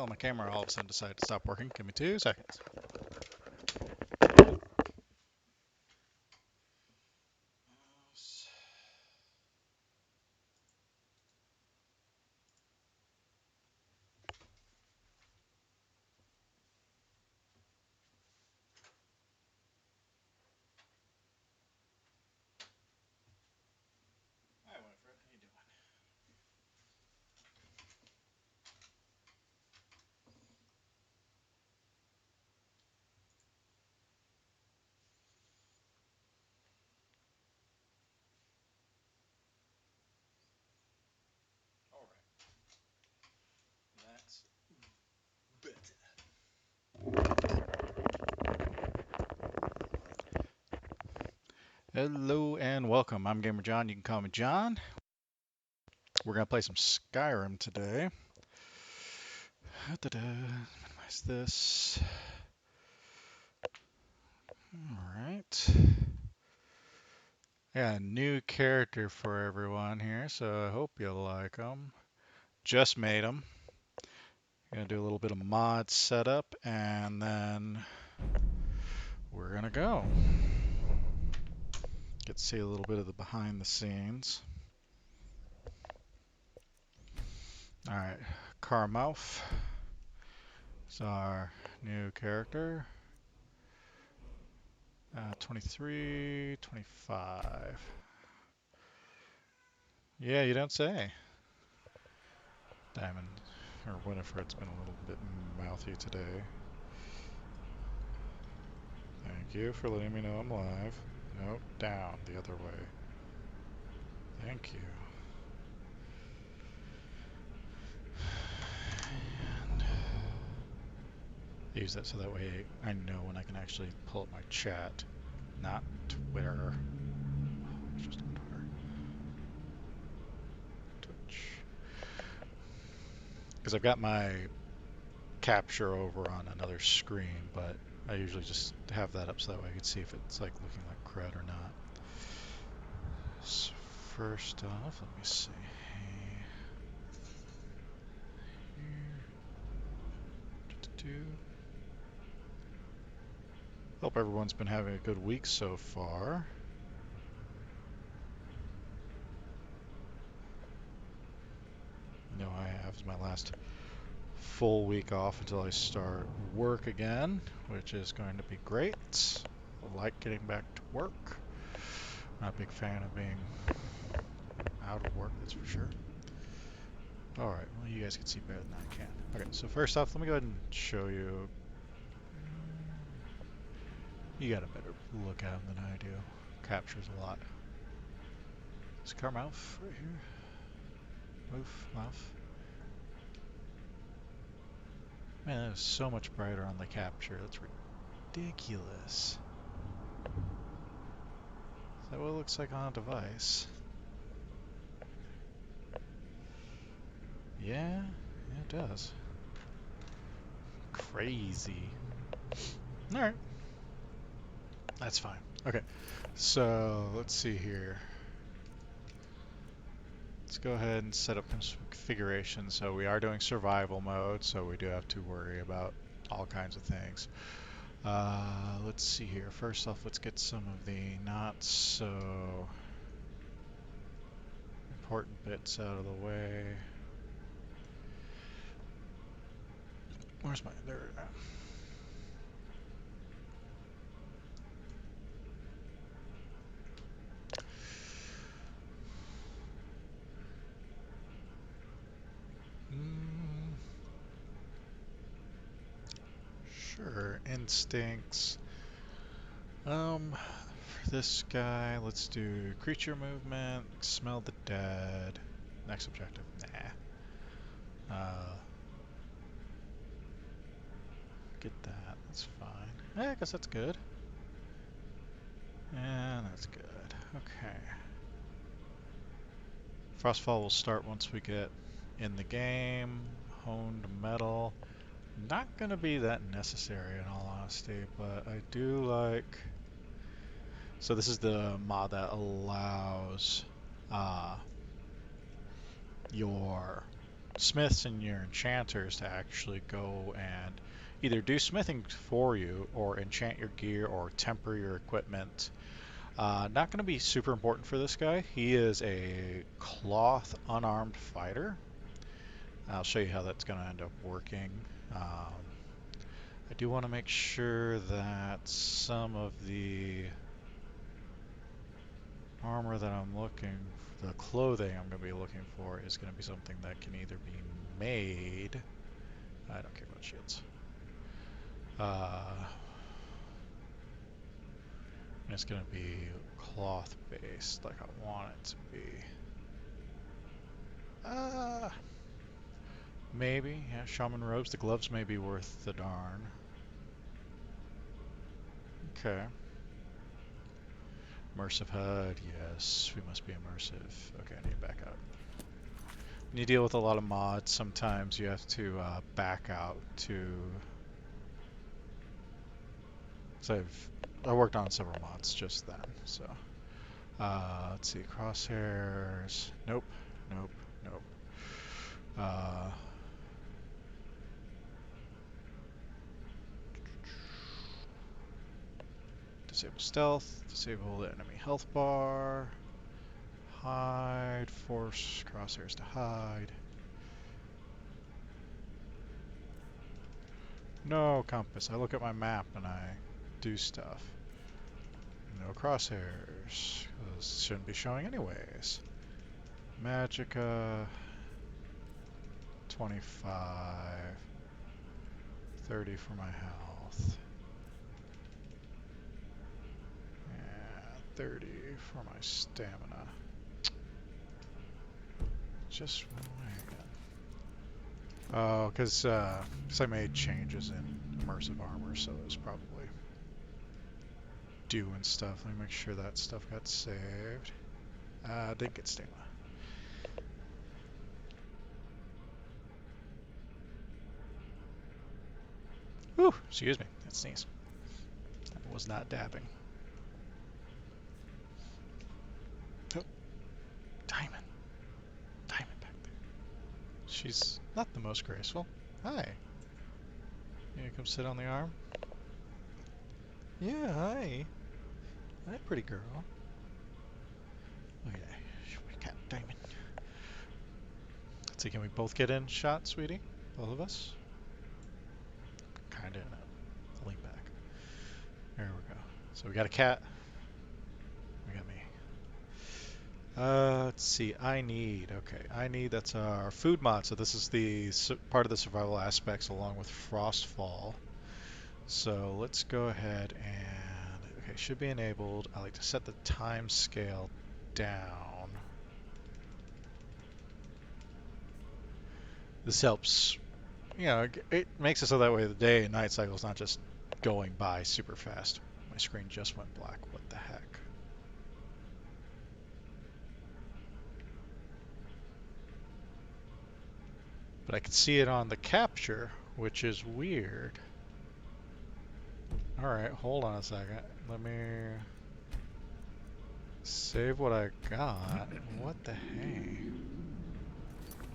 Well, my camera all of a sudden decided to stop working. Give me 2 seconds. Hi, Winifred. How you doing? All right. That's better. Hello and welcome. I'm Gamer John. You can call me John. We're gonna play some Skyrim today. Minimize this. All right. Yeah, a new character for everyone here, so I hope you like them. Just made them. Gonna do a little bit of mod setup, and then we're gonna go. Get to see a little bit of the behind the scenes. All right, Carmouth is our new character. 23, 25. Yeah, you don't say. Diamond, or Winifred's been a little bit mouthy today. Thank you for letting me know I'm live. Nope, down the other way. Thank you. And use that so that way I know when I can actually pull up my chat, not Twitter. It's just on Twitter. Twitch. Because I've got my capture over on another screen, but I usually just have that up so that way I can see if it's like looking like crud or not. So first off, let me see. Here. Hope everyone's been having a good week so far. I have my last full week off until I start work again, which is going to be great. I like getting back to work. Not a big fan of being out of work, that's for sure. Alright, well you guys can see better than I can. Okay, so first off, let me go ahead and show you. You got a better look at them than I do. Captures a lot. Is Carmouth right here? Mouth. Man, that is so much brighter on the capture. That's ridiculous. Is that what it looks like on a device? Yeah, it does. Crazy. Alright. That's fine. Okay, so let's see here. Let's go ahead and set up some configuration. So we are doing survival mode, so we do have to worry about all kinds of things. Let's see here. First off, let's get some of the not so important bits out of the way. Where's my... There. Sure, instincts. For this guy, let's do creature movement, smell the dead. Next objective, nah. Get that, that's fine. Yeah, I guess that's good. And that's good, okay. Frostfall will start once we get in the game. Honed metal. Not gonna be that necessary in all honesty, but I do like... So this is the mod that allows your smiths and your enchanters to actually go and either do smithing for you or enchant your gear or temper your equipment. Not going to be super important for this guy. He is a cloth unarmed fighter. I'll show you how that's going to end up working. I do want to make sure that some of the armor that I'm looking, the clothing I'm going to be looking for is going to be something that can either be made. I don't care about shields. It's going to be cloth based like I want it to be. Maybe, yeah, shaman robes. The gloves may be worth the darn. Okay. Immersive HUD, yes, we must be immersive. Okay, I need to back out. When you deal with a lot of mods, sometimes you have to back out to... So I worked on several mods just then, so... let's see, crosshairs... Nope, nope, nope. Disable stealth, disable the enemy health bar... Hide, force crosshairs to hide. No compass. I look at my map and I do stuff. No crosshairs. Those shouldn't be showing anyways. Magicka. 25. 30 for my health. And 30 for my stamina. Just wrong again. Oh, because I made changes in immersive armor, so it was probably doing stuff. Let me make sure that stuff got saved. Didn't get stamina. Whew, excuse me, that sneeze. That was not dabbing. Oh, Diamond. Diamond back there. She's not the most graceful. Hi. You come sit on the arm? Yeah, hi. Hi, pretty girl. Look at that. We got Diamond. Let's see, can we both get in shot, sweetie? Both of us? Kinda in it. Lean back. There we go. So we got a cat. We got me. Let's see. I need. Okay, I need. That's our food mod. So this is the part of the survival aspects along with Frostfall. So let's go ahead and. Okay, should be enabled. I like to set the time scale down. This helps. You know, it makes it so that way the day and night cycle is not just going by super fast. My screen just went black. What the heck? But I can see it on the capture, which is weird. Alright, hold on a second. Let me save what I got. What the hey?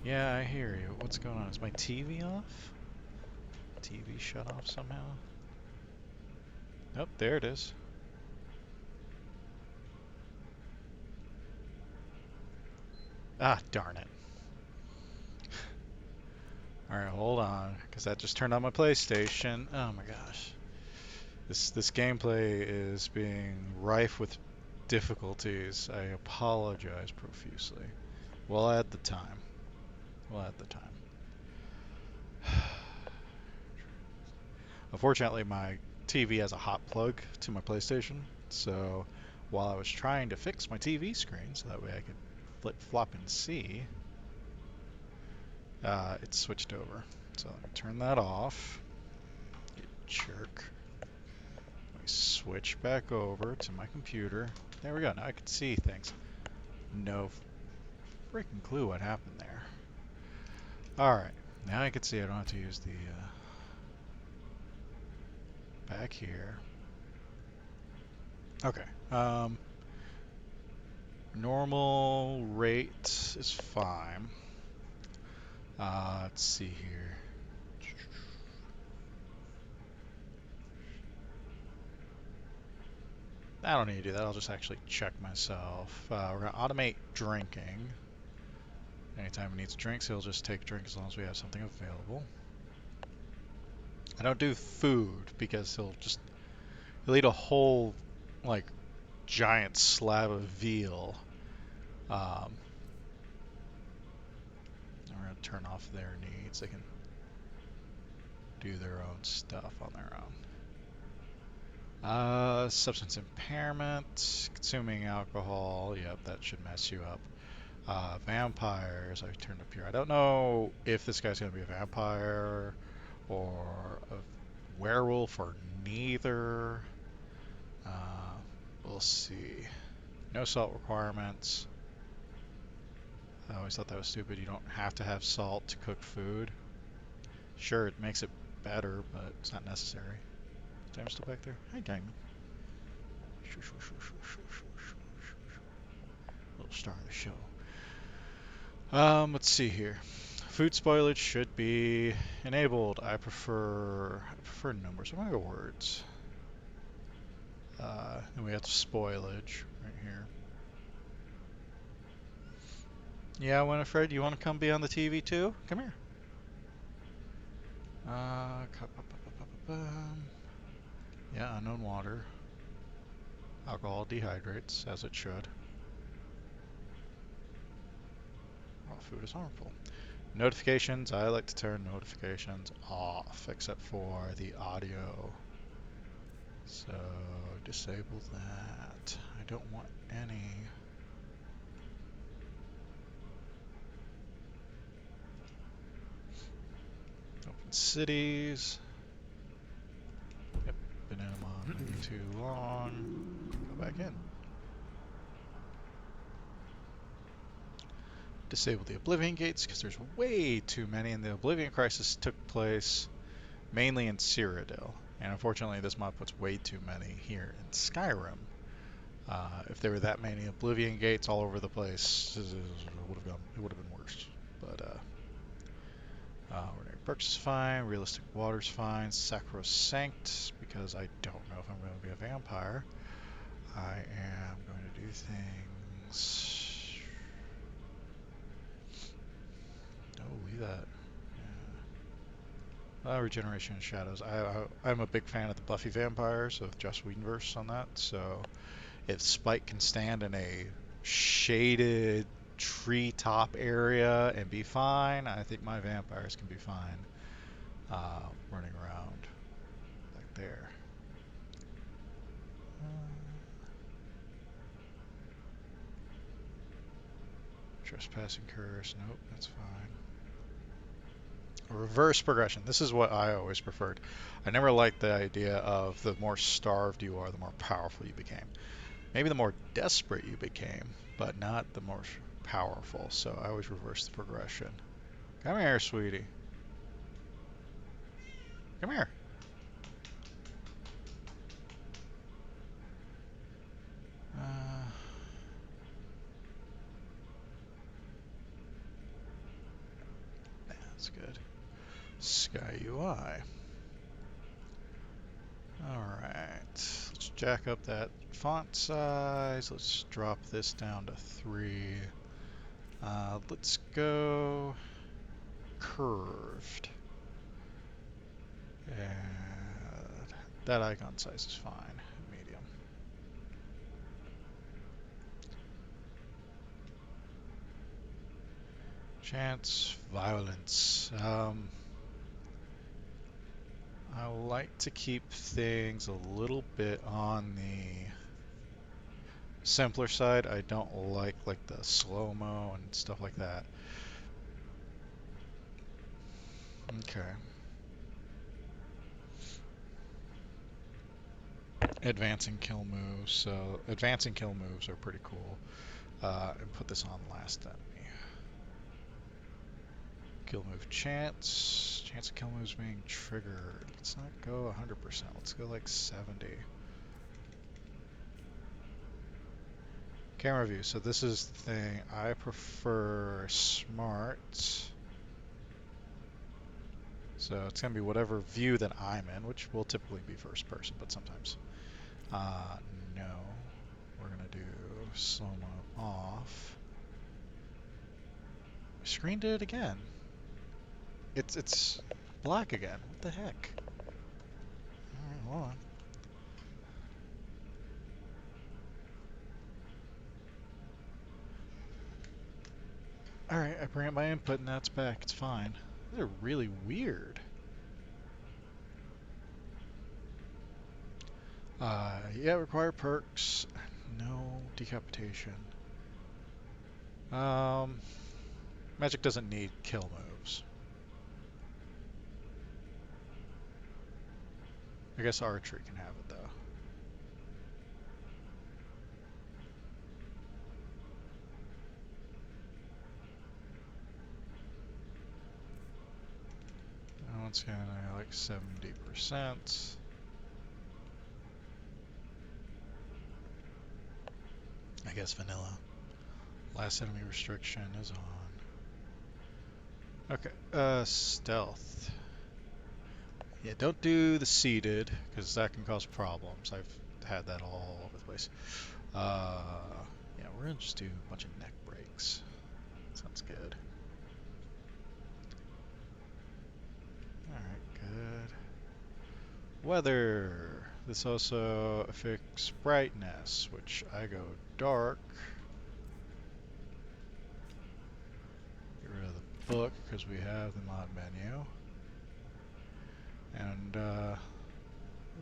Yeah, I hear you. What's going on? Is my TV off? TV shut off somehow? Nope, there it is. Ah, darn it. Alright, hold on, because that just turned on my PlayStation. Oh my gosh. This gameplay is being rife with difficulties. I apologize profusely. We'll add the time. We'll add the time. Unfortunately, my TV has a hot plug to my PlayStation, so while I was trying to fix my TV screen so that way I could flip-flop and see, it switched over. So let me turn that off. You jerk. Let me switch back over to my computer. There we go. Now I can see things. No freaking clue what happened there. Alright. Now I can see I don't have to use the back here. Okay. Normal rate is fine. Let's see here. I don't need to do that. I'll just actually check myself. We're going to automate drinking. Anytime he needs drinks, he'll just take a drink as long as we have something available. I don't do food because he'll eat a whole, like, giant slab of veal. We're going to turn off their needs. They can do their own stuff on their own. Substance impairment, consuming alcohol. Yep, that should mess you up. Vampires, I turned up here. I don't know if this guy's going to be a vampire or a werewolf or neither. We'll see. No salt requirements. I always thought that was stupid. You don't have to have salt to cook food. Sure, it makes it better, but it's not necessary. Is Diamond still back there? Hi, Diamond. Little star of the show. Let's see here. Food spoilage should be enabled. I prefer numbers. I'm gonna go words. And we have spoilage right here. Yeah, Winifred, you want to come be on the TV too? Come here. Yeah, unknown water. Alcohol dehydrates, as it should. Raw food is harmful. Notifications, I like to turn notifications off, except for the audio. So, disable that. I don't want any. Open cities. Yep, been in them on maybe too long. Go back in. Disable the Oblivion Gates because there's way too many, and the Oblivion Crisis took place mainly in Cyrodiil. And unfortunately, this mod puts way too many here in Skyrim. If there were that many Oblivion Gates all over the place, it would have been worse. But ordinary perks is fine, realistic water's fine, sacrosanct because I don't know if I'm going to be a vampire. I am going to do things. No, leave that. Yeah. Regeneration and shadows. I'm a big fan of the Buffy vampires of Joss Whedonverse on that. So if Spike can stand in a shaded treetop area and be fine, I think my vampires can be fine running around back there. Trespassing curse, nope, that's fine. Reverse progression, this is what I always preferred. I never liked the idea of the more starved you are, the more powerful you became. Maybe the more desperate you became, but not the more powerful, so I always reversed the progression. Come here, sweetie. Come here. That's good. Sky UI. Alright, let's jack up that font size. Let's drop this down to 3. Let's go curved. And that icon size is fine. Medium. Chance, violence. I like to keep things a little bit on the simpler side. I don't like the slow-mo and stuff like that. Okay. Advancing kill moves. So advancing kill moves are pretty cool. And put this on last enemy. Kill move chance. Chance of kill moves being triggered. Let's not go 100%. Let's go like 70. Camera view. So this is the thing. I prefer smart. So it's going to be whatever view that I'm in, which will typically be first person, but sometimes. Uh, no. We're going to do slow-mo off. Screen did it again. It's black again. What the heck? Alright, hold on. Alright, I bring up my input and that's back. It's fine. They're really weird. Yeah, require perks. No decapitation. Magic doesn't need kill moves. I guess archery can have it though. That one's gonna like 70%. I guess vanilla. Last enemy restriction is on. Okay, stealth. Yeah, don't do the seated, because that can cause problems. I've had that all over the place. Yeah, we're gonna just do a bunch of neck breaks. Sounds good. Alright, good. Weather. This also affects brightness, which I go dark. Get rid of the book, because we have the mod menu. And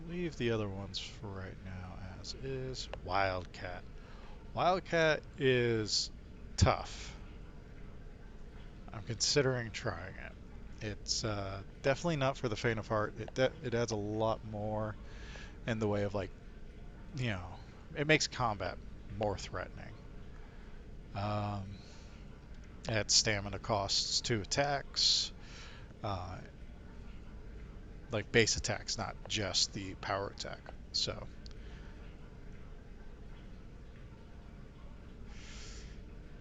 leave the other ones for right now as is. Wildcat. Wildcat is tough. I'm considering trying it. It's definitely not for the faint of heart. It adds a lot more in the way of like, you know, it makes combat more threatening. Um, adds stamina costs to attacks, uh, like base attacks, not just the power attack. So,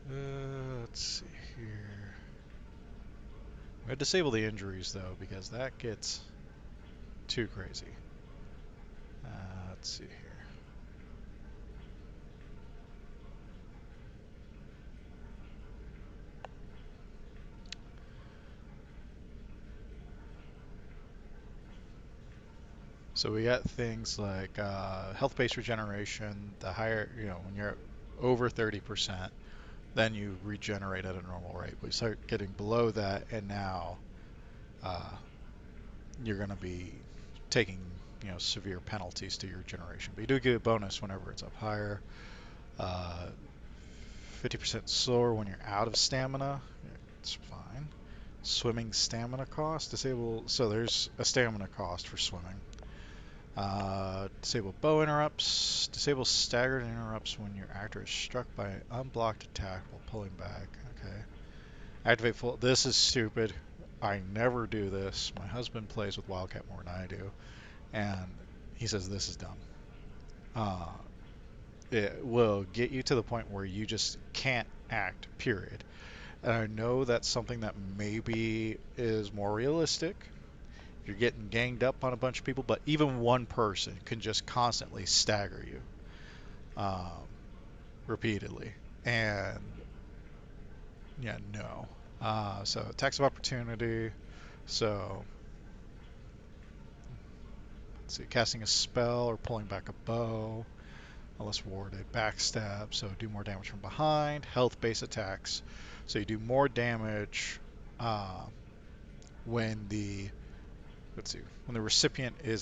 let's see here. I'm gonna disable the injuries though because that gets too crazy. Let's see here. So we got things like health-based regeneration. The higher, you know, when you're over 30%, then you regenerate at a normal rate. We start getting below that, and now you're going to be taking, you know, severe penalties to your regeneration. But you do get a bonus whenever it's up higher. 50% slower when you're out of stamina. It's fine. Swimming stamina cost disable. So there's a stamina cost for swimming. Disable bow interrupts. Disable staggered interrupts when your actor is struck by an unblocked attack while pulling back. Okay. Activate full. This is stupid. I never do this. My husband plays with Wildcat more than I do, and he says this is dumb. It will get you to the point where you just can't act, period. And I know that's something that maybe is more realistic. You're getting ganged up on a bunch of people, but even one person can just constantly stagger you repeatedly. And yeah, no. So attacks of opportunity. So let's see, casting a spell or pulling back a bow. Unless warded. Backstab, so do more damage from behind. Health-based attacks, so you do more damage when the when the recipient has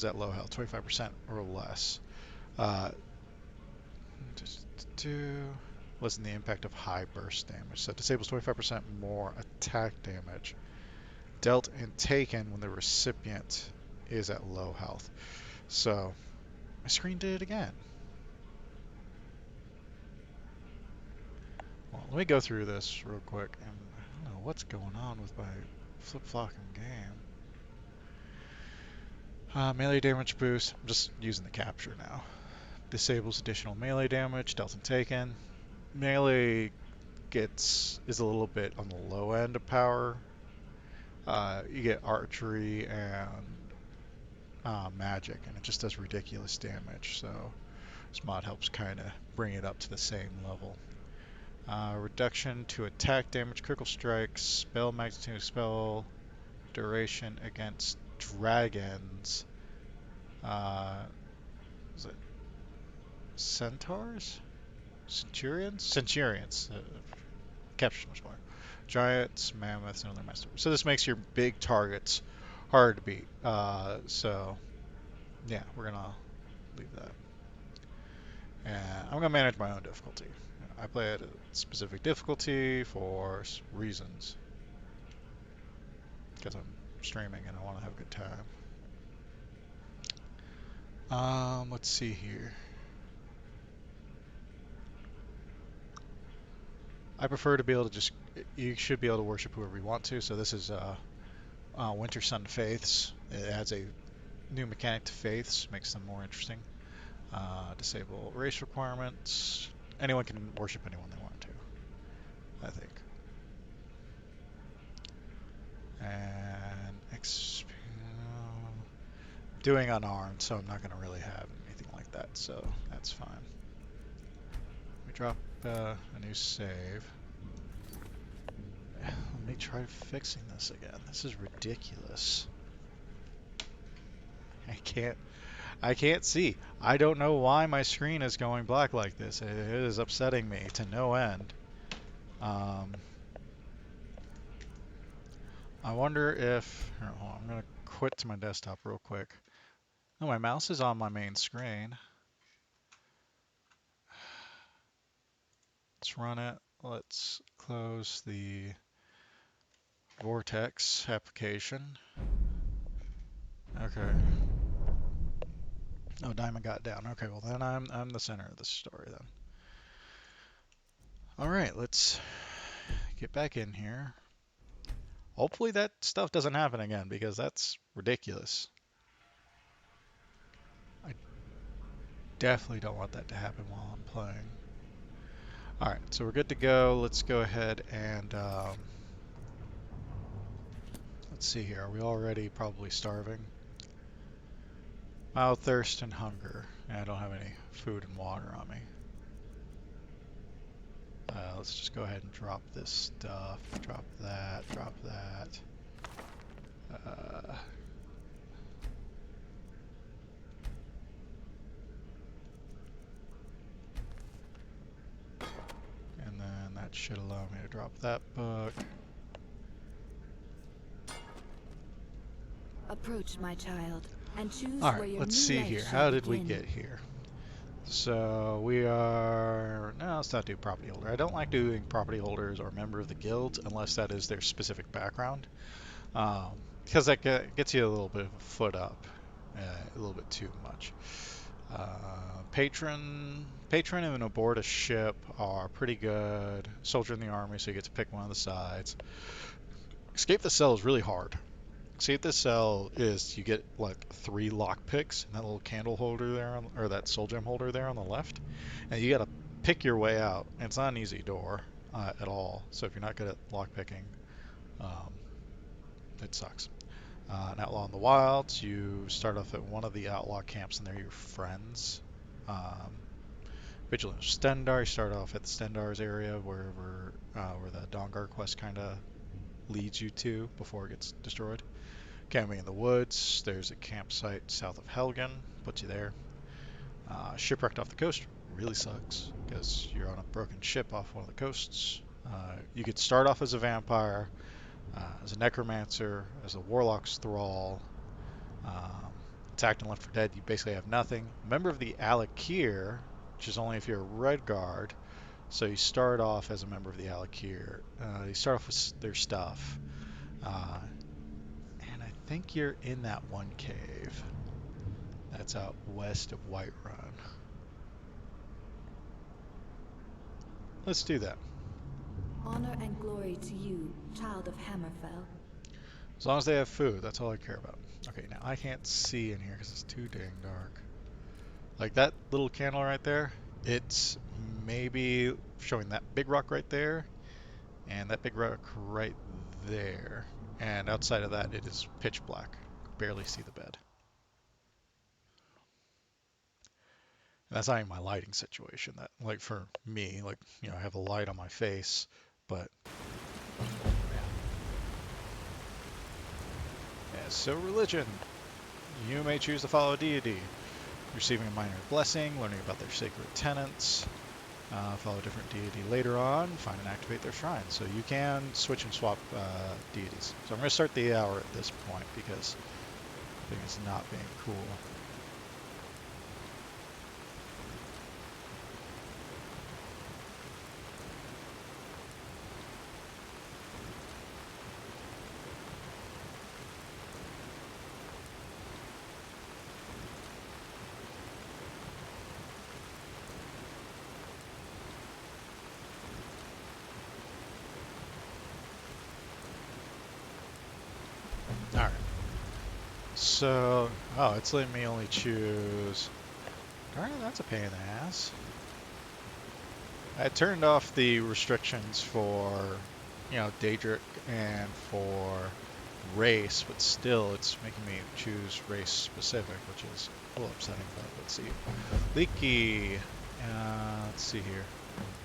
that low health, 25% or less. Lessen the impact of high burst damage. So it disables 25% more attack damage dealt and taken when the recipient is at low health. So my screen did it again. Well, let me go through this real quick, and I don't know what's going on with my flip-flopping game. Melee damage boost. I'm just using the capture now. Disables additional melee damage dealt and taken. Melee is a little bit on the low end of power. You get archery and magic, and it just does ridiculous damage. So this mod helps kind of bring it up to the same level. Reduction to attack damage, critical strikes, spell magnitude, spell duration against dragons. Is it centaurs? Centurions? Centurions. Captures much more. Giants, mammoths, and other master. So this makes your big targets hard to beat. So yeah, we're gonna leave that. And I'm gonna manage my own difficulty. I play at a specific difficulty for reasons, because I'm streaming and I want to have a good time. Let's see here. I prefer to be able to just. You should be able to worship whoever you want to. So this is Winter Sun Faiths. It adds a new mechanic to Faiths, makes them more interesting. Disable race requirements. Anyone can worship anyone they want to, I think. And doing unarmed, so I'm not going to really have anything like that, so that's fine. We drop a new save. Let me try fixing this again. This is ridiculous. I can't see. I don't know why my screen is going black like this. It is upsetting me to no end. I wonder if... Here, hold on, I'm going to quit to my desktop real quick. Oh, my mouse is on my main screen. Let's run it. Let's close the Vortex application. Okay. Oh, Diamond got down. Okay, well then I'm the center of the story then. All right, let's get back in here. Hopefully that stuff doesn't happen again, because that's ridiculous. I definitely don't want that to happen while I'm playing. All right, so we're good to go. Let's go ahead and let's see here. Are we already probably starving? Mild thirst and hunger. And I don't have any food and water on me. Let's just go ahead and drop this stuff. Drop that. Drop that. And then that should allow me to drop that book. Approach, my child, and choose All where right, your let's new see life here. shall How did we begin. get here? So we are... No, let's not do property holder. I don't like doing property holders or member of the guild unless that is their specific background. Because that gets you a little bit of a foot up. A little bit too much. Patron and aboard a ship are pretty good. Soldier in the army, so you get to pick one of the sides. Escape the cell is really hard. Escape the cell is you get like 3 lock picks and that little candle holder there, or that soul gem holder there on the left, and you got to pick your way out. And it's not an easy door at all. So if you're not good at lock picking, it sucks. An outlaw in the wilds, you start off at one of the outlaw camps and they're your friends. Vigilant Stendar, you start off at the Stendar's area where the Dawnguard quest kind of leads you to before it gets destroyed. Camping in the woods, there's a campsite south of Helgen, puts you there. Shipwrecked off the coast really sucks because you're on a broken ship off one of the coasts. You could start off as a vampire, as a necromancer, as a warlock's thrall. Attacked and left for dead, you basically have nothing. Member of the Alakir, which is only if you're a red guard. So you start off as a member of the Alakir. You start off with their stuff. And I think you're in that one cave that's out west of Whiterun. Let's do that. Honor and glory to you, child of Hammerfell. As long as they have food, that's all I care about. Okay, now I can't see in here because it's too dang dark. Like that little candle right there, it's maybe showing that big rock right there and that big rock right there. And outside of that, it is pitch black. Barely see the bed. And that's not even my lighting situation. That, like, for me, like, I have a light on my face, but yeah. Yeah, so religion. You may choose to follow a deity, receiving a minor blessing, learning about their sacred tenets, follow a different deity later on, find and activate their shrine. So you can switch and swap deities. So I'm going to start the hour at this point because I think it's not being cool. Alright. So, oh, it's letting me only choose. Darn it, that's a pain in the ass. I turned off the restrictions for, Daedric and for race, but still it's making me choose race specific, which is a little upsetting, but let's see. Leaky, let's see here.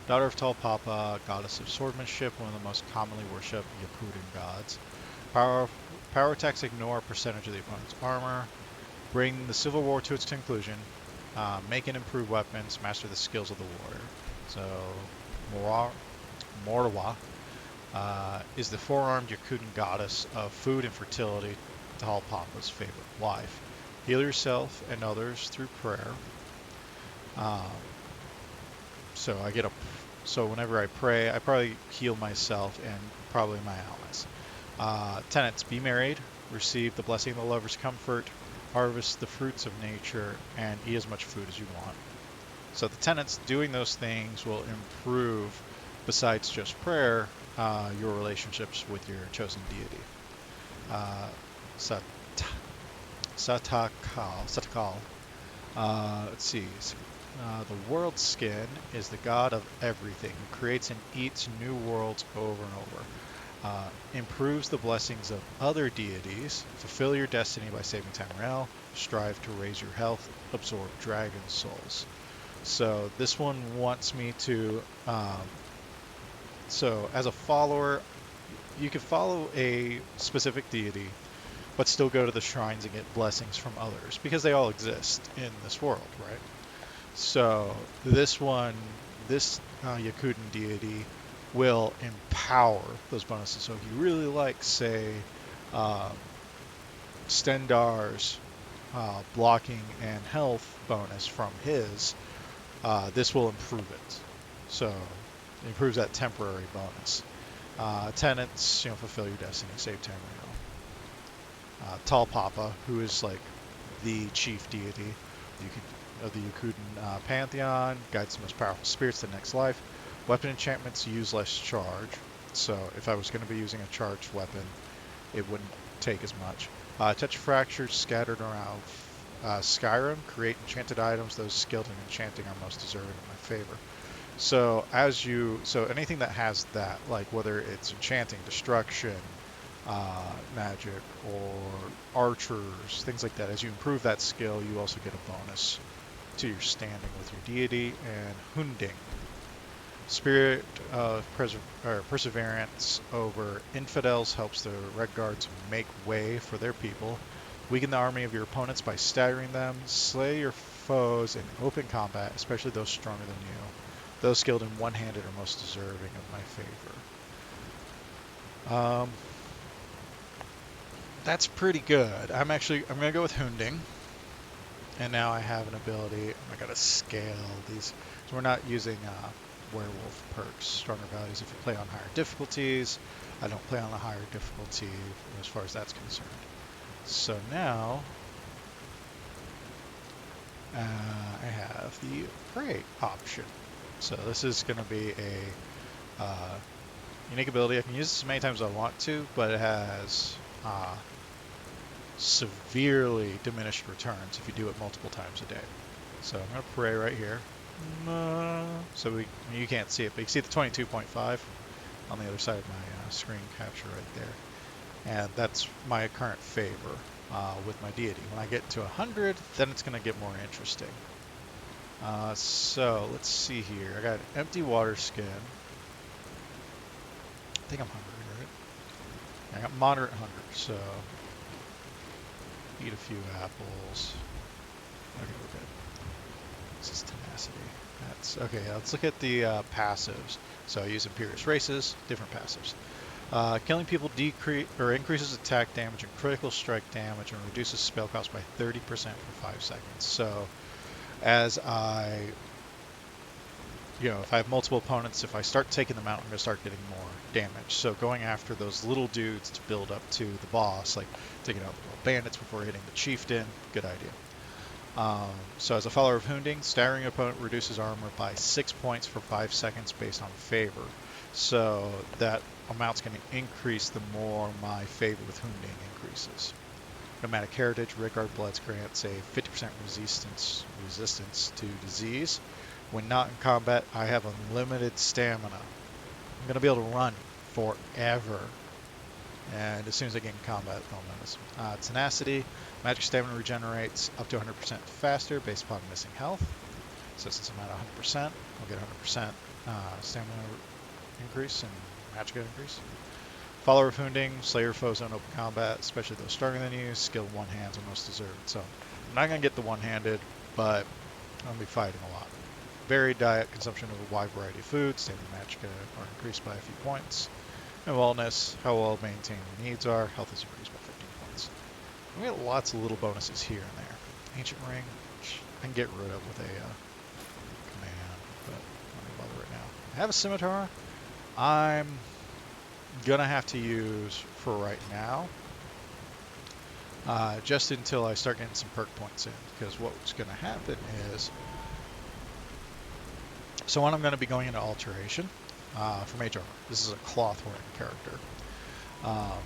Daughter of Tall Papa, goddess of swordsmanship, one of the most commonly worshipped Yakutin gods. Power attacks ignore a percentage of the opponent's armor. Bring the Civil War to its conclusion. Make and improve weapons. Master the skills of the warrior. So, Morwa is the four-armed Yakutin goddess of food and fertility, Tall Papa's favorite wife. Heal yourself and others through prayer. So whenever I pray, I probably heal myself and probably my allies. Tenets: be married, receive the blessing of the lover's comfort, harvest the fruits of nature, and eat as much food as you want. So the tenets doing those things will improve, besides just prayer, your relationships with your chosen deity. Satakal. Let's see. The world skin is the god of everything, who creates and eats new worlds over and over. Improves the blessings of other deities. Fulfill your destiny by saving Tamriel. Strive to raise your health. Absorb dragon souls. So this one wants me to. So as a follower, you can follow a specific deity, but still go to the shrines and get blessings from others because they all exist in this world, right? So this Yakutin deity will empower those bonuses. So if you really like, say, Stendar's blocking and health bonus from his, this will improve it. So it improves that temporary bonus. Tenets, fulfill your destiny, save Tamriel. Tall Papa, who is like the chief deity of the Yakutin pantheon, guides the most powerful spirits to the next life. Weapon enchantments use less charge, so if I was going to be using a charged weapon, it wouldn't take as much. Touch fractures scattered around Skyrim, create enchanted items. Those skilled in enchanting are most deserving of my favor. So anything that has that, like whether it's enchanting, destruction, magic, or archers, things like that, as you improve that skill, you also get a bonus to your standing with your deity. And Hunding, spirit of perseverance over infidels, helps the Red Guards make way for their people. Weaken the army of your opponents by staggering them. Slay your foes in open combat, especially those stronger than you. Those skilled in one-handed are most deserving of my favor. That's pretty good. I'm going to go with Hunding. And now I have an ability. I got to scale these. So we're not using werewolf perks, stronger values if you play on higher difficulties. I don't play on a higher difficulty as far as that's concerned. So now I have the pray option. So this is going to be a unique ability. I can use this as many times as I want to, but it has severely diminished returns if you do it multiple times a day. So I'm going to pray right here. So you can't see it, but you can see the 22.5 on the other side of my screen capture right there. and that's my current favor with my deity. When I get to 100, then it's going to get more interesting. So let's see here. I got an empty water skin. I think I'm hungry, right? I got moderate hunger, so eat a few apples. Okay, we're good. This is tenacity. That's okay. Let's look at the passives. So I use Imperious Races, different passives. Killing people decrease or increases attack damage and critical strike damage and reduces spell cost by 30% for 5 seconds. So as if I have multiple opponents, if I start taking them out, I'm going to start getting more damage. So going after those little dudes to build up to the boss, like taking out the little bandits before hitting the chieftain, good idea. So as a follower of Hounding, staggering opponent reduces armor by 6 points for 5 seconds based on favor. So that amount's going to increase the more my favor with Hounding increases. Nomadic Heritage, Redguard Bloods grants a 50% resistance to disease. When not in combat, I have unlimited stamina. I'm going to be able to run forever. And as soon as I get in combat, they'll notice. Tenacity, magic stamina regenerates up to 100% faster based upon missing health. So since I'm at 100%, I'll get 100% stamina increase and magic increase. Follower of Hounding, slay your foes on open combat, especially those stronger than you. Skill one hands are most deserved. So I'm not going to get the one-handed, but I'm going to be fighting a lot. Varied diet, consumption of a wide variety of foods, stamina and magic are increased by a few points. And wellness, how well maintained your needs are, health is increased by 15 points. We get lots of little bonuses here and there. Ancient Ring, I can get rid of with a command, but I'm not going to bother right now. I have a scimitar. I'm going to have to use for right now, just until I start getting some perk points in, because what's going to happen is, so when I'm going to be going into Alteration for Mage Armor, this is a cloth-wearing character. I'm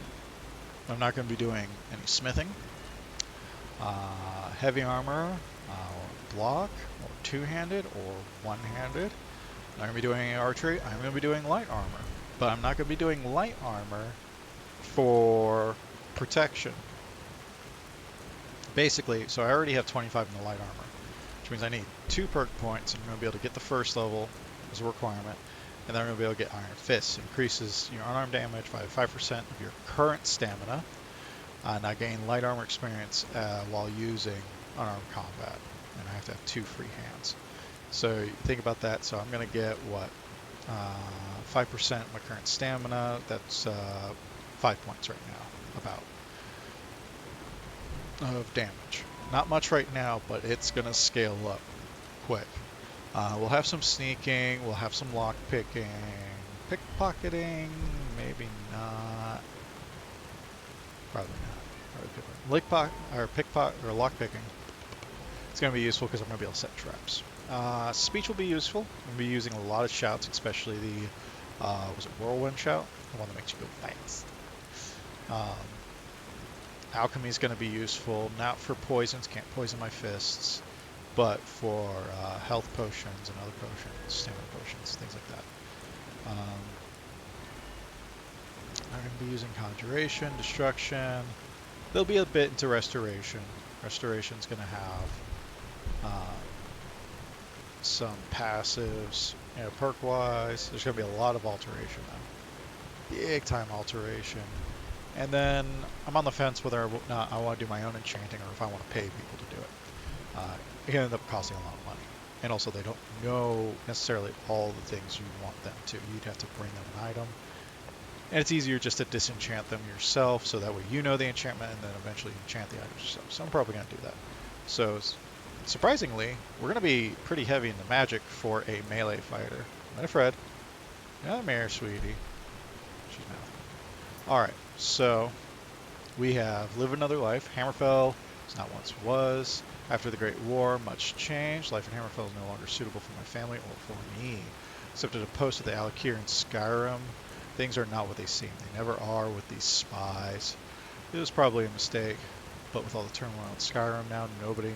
not going to be doing any smithing, heavy armor, block, or two-handed, or one-handed. I'm not going to be doing any archery. I'm going to be doing light armor, but I'm not going to be doing light armor for protection. Basically, so I already have 25 in the light armor, which means I need 2 perk points. I'm going to be able to get the first level as a requirement, and then I'm going to be able to get Iron Fist. Increases your unarmed damage by 5% of your current stamina, and I gain light armor experience while using unarmed combat, and I have to have 2 free hands. So think about that. So I'm going to get, what, 5% of my current stamina. That's 5 points right now, about, of damage. Not much right now, but it's going to scale up quick. We'll have some sneaking, we'll have some lock picking, pickpocketing, maybe not. Probably not. Pickpocket or lock picking. It's going to be useful because I'm going to be able to set traps. Speech will be useful. I'm going to be using a lot of shouts, especially the was it Whirlwind shout, the one that makes you go fast. Alchemy is going to be useful, not for poisons, can't poison my fists, but for health potions and other potions, stamina potions, things like that. I'm going to be using Conjuration, Destruction. There'll be a bit into Restoration. Restoration's going to have some passives, perk-wise. There's going to be a lot of Alteration though. Big time Alteration. And then I'm on the fence whether or not I want to do my own enchanting or if I want to pay people to do it. It can end up costing a lot of money. And also they don't know necessarily all the things you want them to. You'd have to bring them an item. And it's easier just to disenchant them yourself, so that way you know the enchantment and then eventually enchant the items yourself. So I'm probably going to do that. So surprisingly, we're going to be pretty heavy into magic for a melee fighter. Hi, Fred. Come here, sweetie. She's mouthing. Alright, so we have Live Another Life. Hammerfell is not once was. After the Great War, much changed. Life in Hammerfell is no longer suitable for my family or for me. Except at a post of the Alakir in Skyrim, things are not what they seem. They never are with these spies. It was probably a mistake, but with all the turmoil in Skyrim now, nobody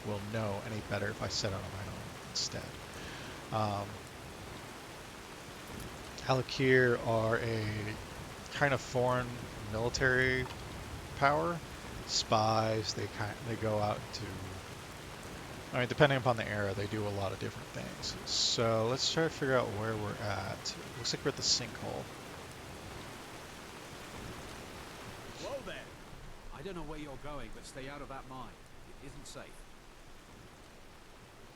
will know any better if I set out on my own instead. Alakir are a kind of foreign military power. Spies, they go out into, I mean, depending upon the era, they do a lot of different things. So let's try to figure out where we're at. Looks like we're at the sinkhole. Whoa there! I don't know where you're going, but stay out of that mine. It isn't safe.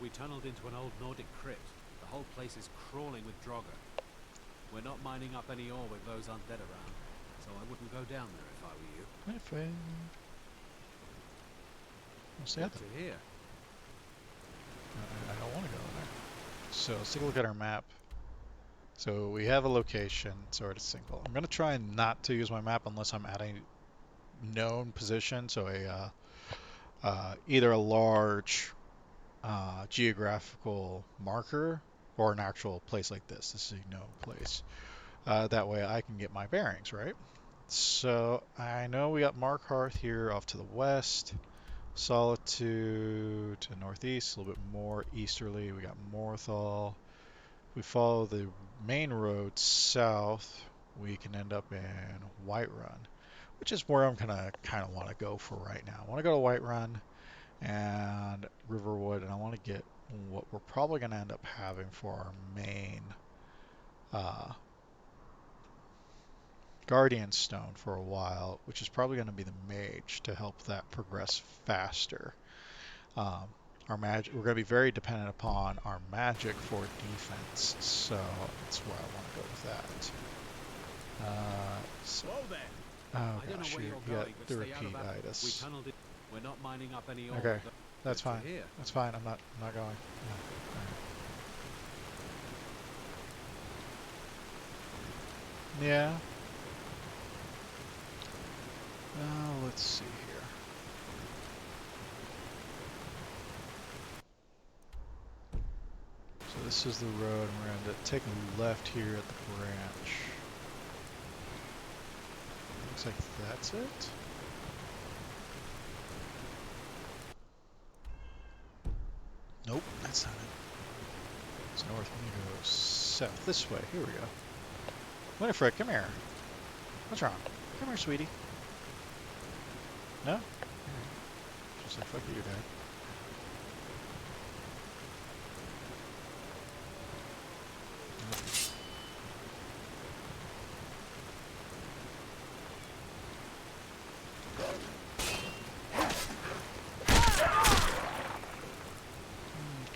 We tunneled into an old Nordic crypt. The whole place is crawling with Draugr. We're not mining up any ore with those undead around, so I wouldn't go down there if I were you. My friend. What's the Good other? to hear. I don't want to go there. So let's take a look at our map. So we have a location, so it's a sinkhole. I'm going to try and not to use my map unless I'm at a known position, so either a large geographical marker or an actual place like this. This is a known place. That way I can get my bearings, right? So I know we got Markarth here off to the west, Solitude to northeast, a little bit more easterly. We got Morthal. If we follow the main road south, we can end up in Whiterun, which is where I'm gonna kind of want to go for right now. I want to go to Whiterun and Riverwood, and I want to get what we're probably going to end up having for our main uh, Guardian Stone for a while, which is probably going to be the Mage to help that progress faster. Um, our magic, we're going to be very dependent upon our magic for defense, so that's where I want to go with that. So, Whoa there! oh I don't know gosh, where you you're got going, but the stay out of that. We repeat-itis. tunneled it. We're not mining up any ore. Okay, with that's Good to fine. hear. That's fine. I'm not going. No. All right. Yeah. Let's see here. So this is the road, and we're going to take a left here at the branch. Looks like that's it. Nope, that's not it. It's north. We need to go south. This way. Here we go. Winifred, come here. What's wrong? Come here, sweetie. No? Alright. She's like, fuck you, Dad.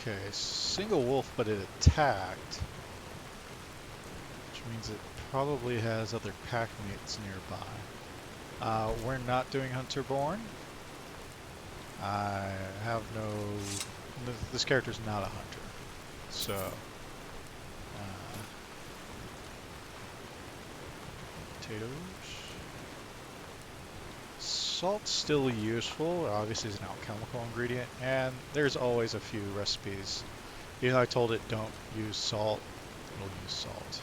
Okay, single wolf, but it attacked. Which means it probably has other pack mates nearby. We're not doing Hunterborn. I have no... This character's not a hunter. So... potatoes. Salt's still useful. Obviously, it's an alchemical ingredient. And there's always a few recipes. Even though I told it don't use salt, it'll use salt.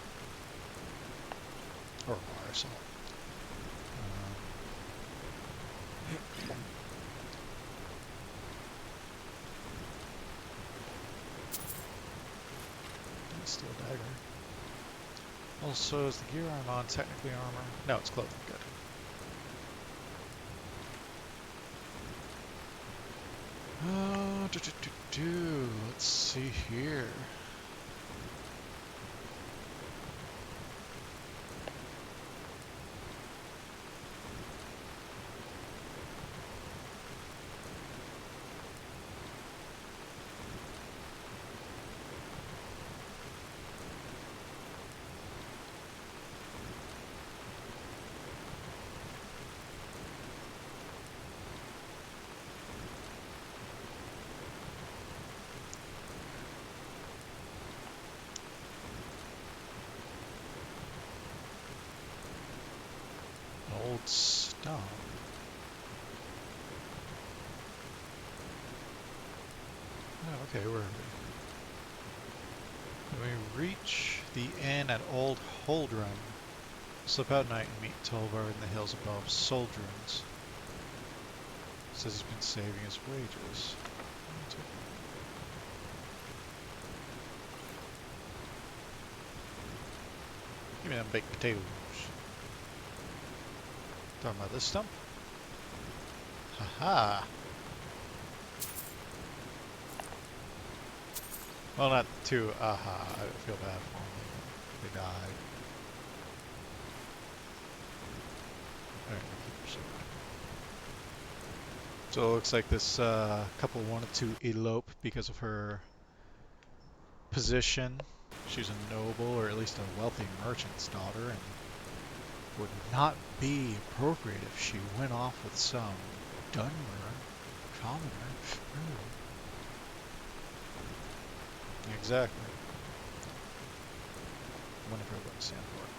Or water salt. Steel dagger. Also, is the gear I'm on technically armor? No, it's clothing. Good. Let's see here. Old stone. Oh, okay, where are we? When we reach the inn at Old Holdrun, slip out at night and meet Tolvar in the hills above Soldruns. Says he's been saving his wages. Give me them baked potatoes. Talking about this stump? Haha. Well, not too aha. I feel bad for them. They died. Alright, keep your sword. So it looks like this couple wanted to elope because of her position. She's a noble, or at least a wealthy merchant's daughter, and would not be appropriate if she went off with some Dunmer, commoner. Exactly. I wonder if I would stand for it.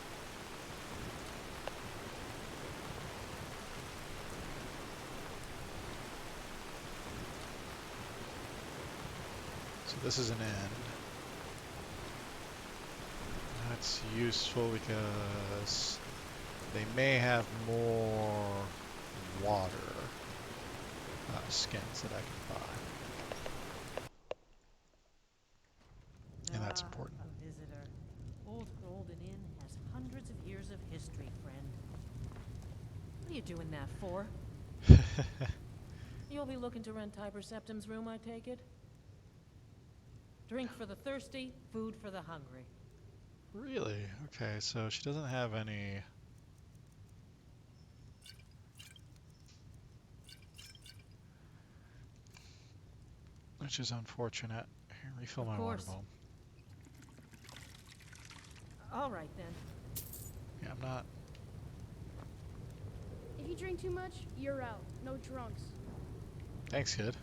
So this is an end. That's useful because they may have more water skins that I can buy. And that's important. A visitor. Old Golden Inn has hundreds of years of history, friend. What are you doing that for? You'll be looking to rent Tiber Septim's room, I take it? Drink for the thirsty, food for the hungry. Really? Okay, so she doesn't have any... Which is unfortunate. Here, refill my water bowl. All right, then. Yeah, I'm not... If you drink too much, you're out. No drunks. Thanks, kid.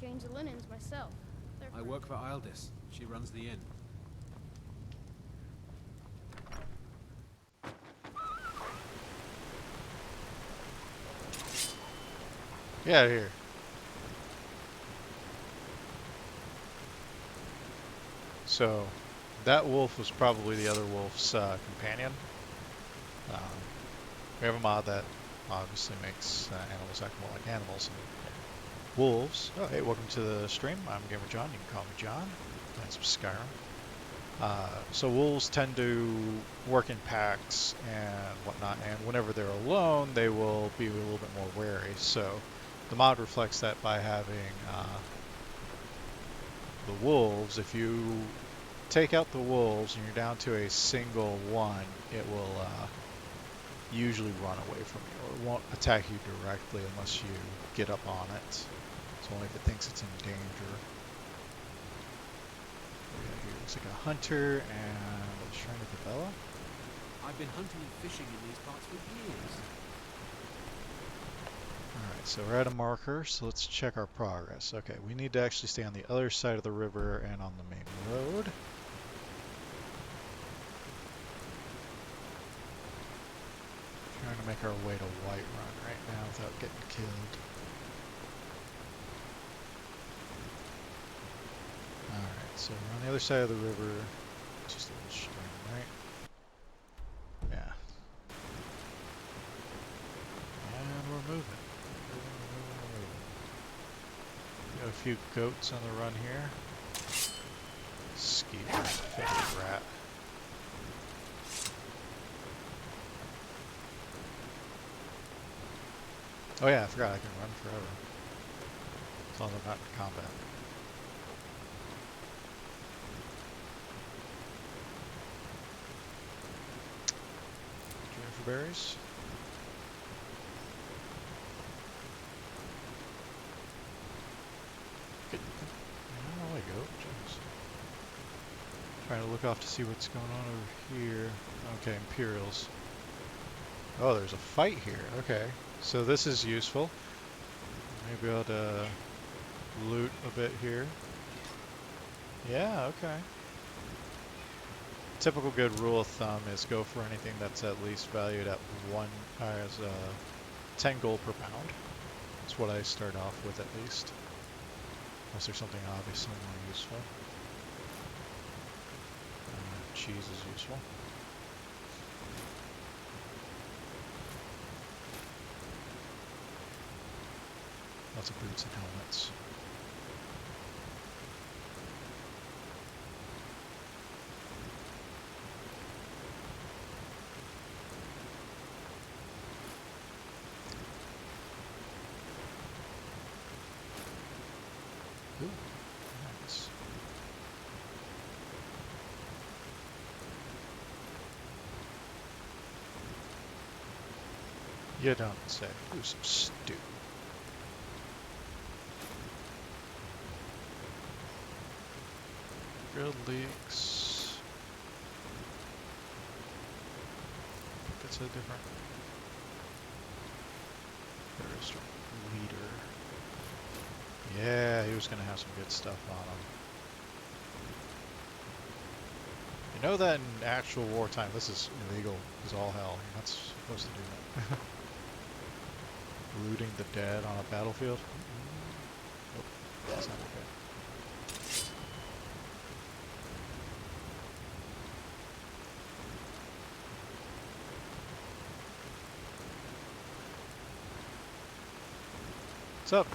Change the linens myself. They're I work for Ildis. She runs the inn. Get out of here. So, that wolf was probably the other wolf's companion. We have a mod that obviously makes animals act more like animals. And wolves. Oh, hey, welcome to the stream. I'm Gamer John. You can call me John. Playing some Skyrim. So wolves tend to work in packs and whatnot, and whenever they're alone, they will be a little bit more wary. So the mod reflects that by having the wolves. If you take out the wolves and you're down to a single one, it will usually run away from you, or it won't attack you directly unless you get up on it. It's only if it thinks it's in danger. Here looks like a hunter and a shrine of the Bella. I've been hunting and fishing in these parts for years. Alright, so we're at a marker, so let's check our progress. Okay, we need to actually stay on the other side of the river and on the main road. Trying to make our way to Whiterun right now without getting killed. Alright, so we're on the other side of the river. Just a little stream, right? Yeah. And we're moving. Got a few goats on the run here. Skeeter, fat rat. Oh yeah, I forgot I can run forever. As long as I'm not in combat. Juniper berries. Good. Oh, there we go. Jeez. Trying to look off to see what's going on over here. Okay, Imperials. Oh, there's a fight here. Okay. So this is useful. Maybe I'll loot a bit here. Yeah, okay. Typical good rule of thumb is go for anything that's at least valued at 10 gold per pound. That's what I start off with at least. Unless there's something obviously more useful. Cheese is useful. Lots of boots and helmets. You don't say. Do some stew. Grilled leeks. It's a different restaurant leader. Yeah, he was gonna have some good stuff on him. You know that in actual wartime, this is illegal as all hell. You're not supposed to do that. Looting the dead on a battlefield? Nope, that's not okay. What's up?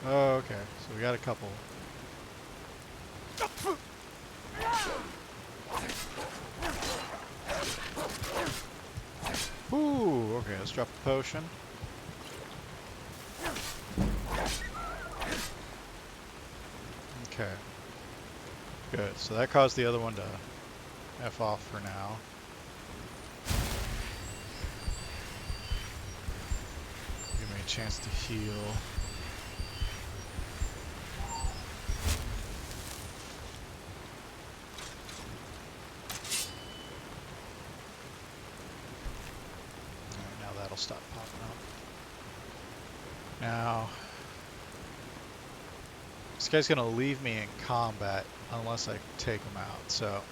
Oh, okay. So we got a couple. Ooh, okay, let's drop a potion. Okay. Good, so that caused the other one to F off for now. Give me a chance to heal. Alright, now that'll stop popping up. Now, this guy's gonna leave me in combat unless I take him out, so.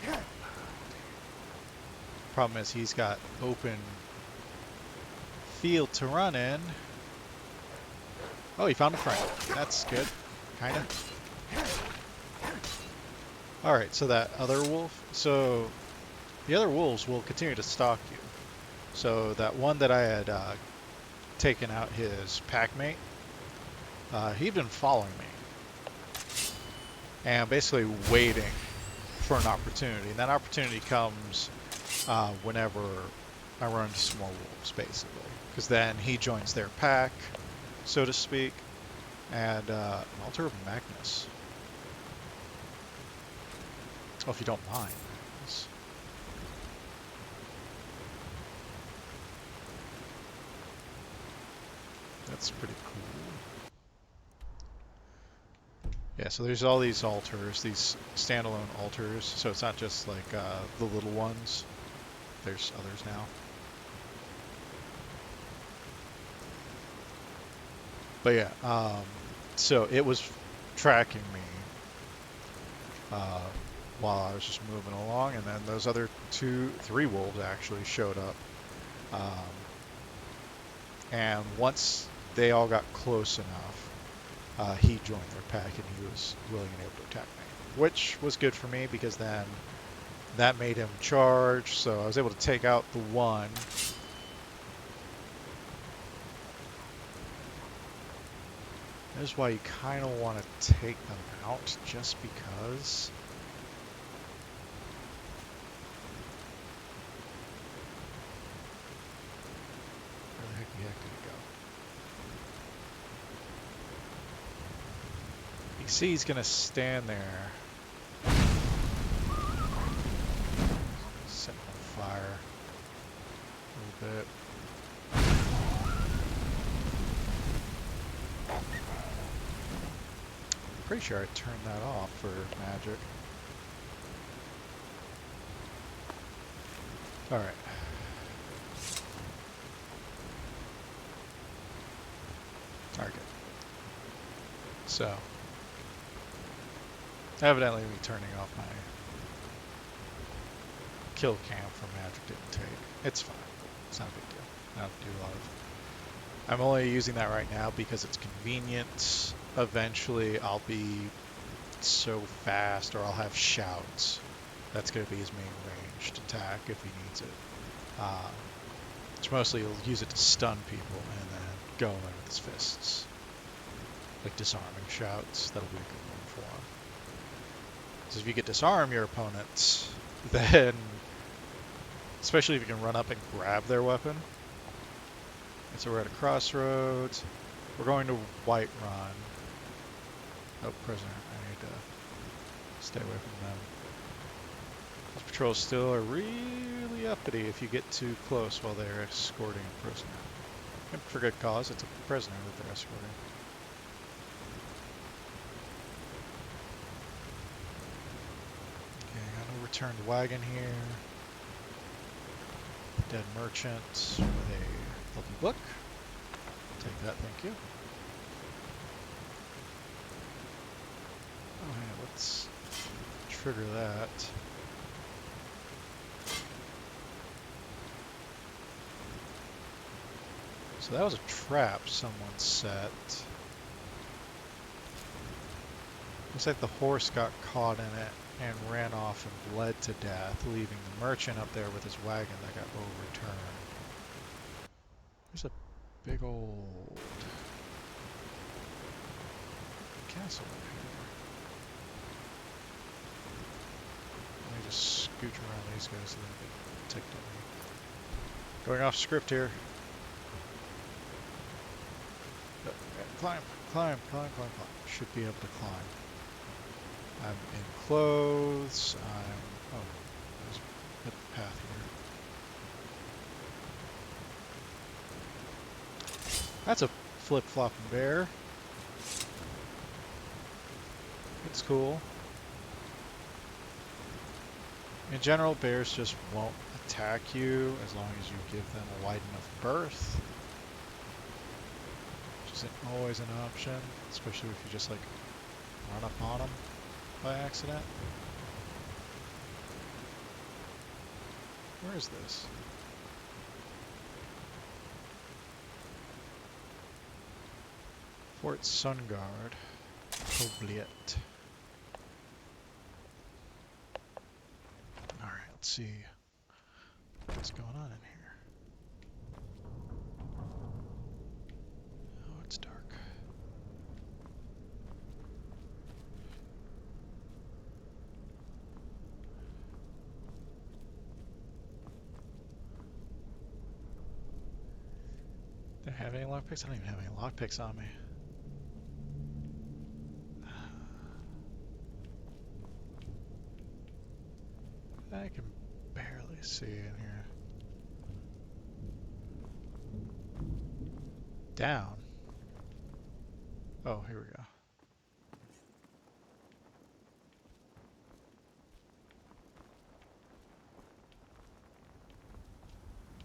Problem is he's got open field to run in. Oh, he found a friend. That's good. Kinda. Alright, so that other wolf. So, the other wolves will continue to stalk you. So, that one that I had taken out his pack mate, he'd been following me. And basically waiting for an opportunity. And that opportunity comes whenever I run into some more wolves, basically. Because then he joins their pack, so to speak. And Altar of Magnus. Oh, if you don't mind. Magnus. That's pretty cool. Yeah, so there's all these altars, these standalone altars. So it's not just like the little ones. There's others now. But yeah, so it was tracking me while I was just moving along, and then those other three wolves actually showed up. And once they all got close enough, he joined their pack and he was willing and able to attack me, which was good for me because then that made him charge, so I was able to take out the one. That is why you kind of want to take them out, just because. Where the heck did it go? You see he's going to stand there. Set him on fire a little bit. Pretty sure I turned that off for magic. Alright. Alright, good. So, evidently me turning off my kill cam for magic didn't take. It's fine. It's not a big deal. I don't do a lot of... I'm only using that right now because it's convenient. Eventually I'll be so fast, or I'll have shouts. That's going to be his main ranged attack if he needs it. Which mostly he'll use it to stun people and then go in with his fists. Like disarming shouts. That'll be a good one for him. Because if you can disarm your opponents, then, especially if you can run up and grab their weapon. And so we're at a crossroads. We're going to Whiterun. Oh, prisoner. I need to stay away from them. These patrols still are really uppity if you get too close while they're escorting a prisoner. And for good cause, it's a prisoner that they're escorting. Okay, got a returned wagon here. Dead merchant with a lovely book. Take that, thank you. Oh, hey, let's trigger that. So that was a trap someone set. Looks like the horse got caught in it and ran off and bled to death, leaving the merchant up there with his wagon that got overturned. There's a big old castle up here. Let me just scooch around these guys so they don't get ticked at me. Going off script here. Climb, climb, climb, climb, climb. Should be able to climb. I'm in clothes. Oh, there's a path here. That's a flip-flopping bear. It's cool. In general, bears just won't attack you as long as you give them a wide enough berth. Which isn't always an option, especially if you just like run up on them by accident. Where is this? Fort Sungard, Obliet. Alright, let's see what's going on in here. Oh, it's dark. Do I have any lockpicks? I don't even have any lockpicks on me. I can barely see in here. Down? Oh, here we go.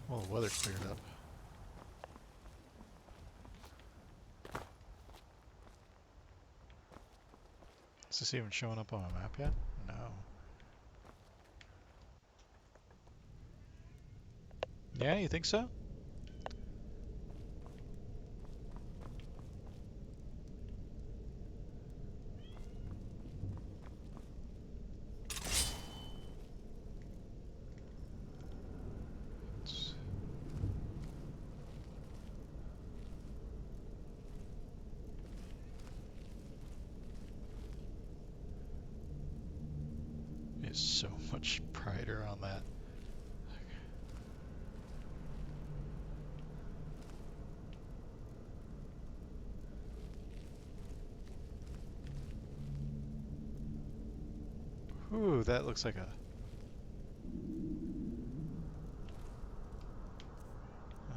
Well, the weather cleared up. Is this even showing up on my map yet? No. Yeah, you think so? It's so much brighter on that. Ooh, that looks like a...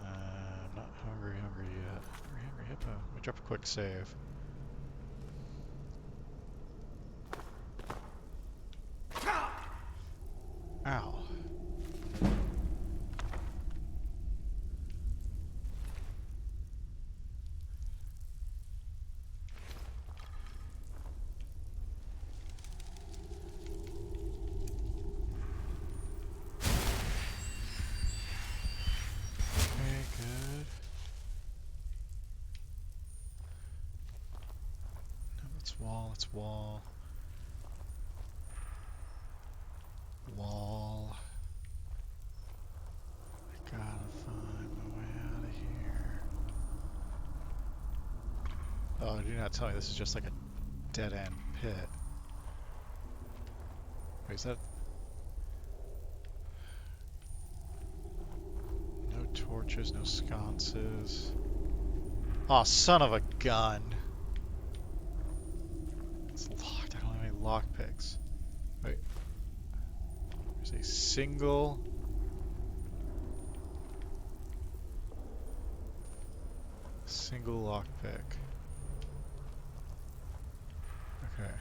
I'm not hungry yet. Hungry hippo. Let me drop a quick save. Ow. Okay, good. No, it's wall, it's wall. Wall. I gotta find my way out of here. Oh, do not tell me this is just like a dead-end pit. Wait, is that... No torches, no sconces. Oh, son of a gun. It's locked. I don't have any lockpicks. Wait. There's a single... Single lockpick. Okay.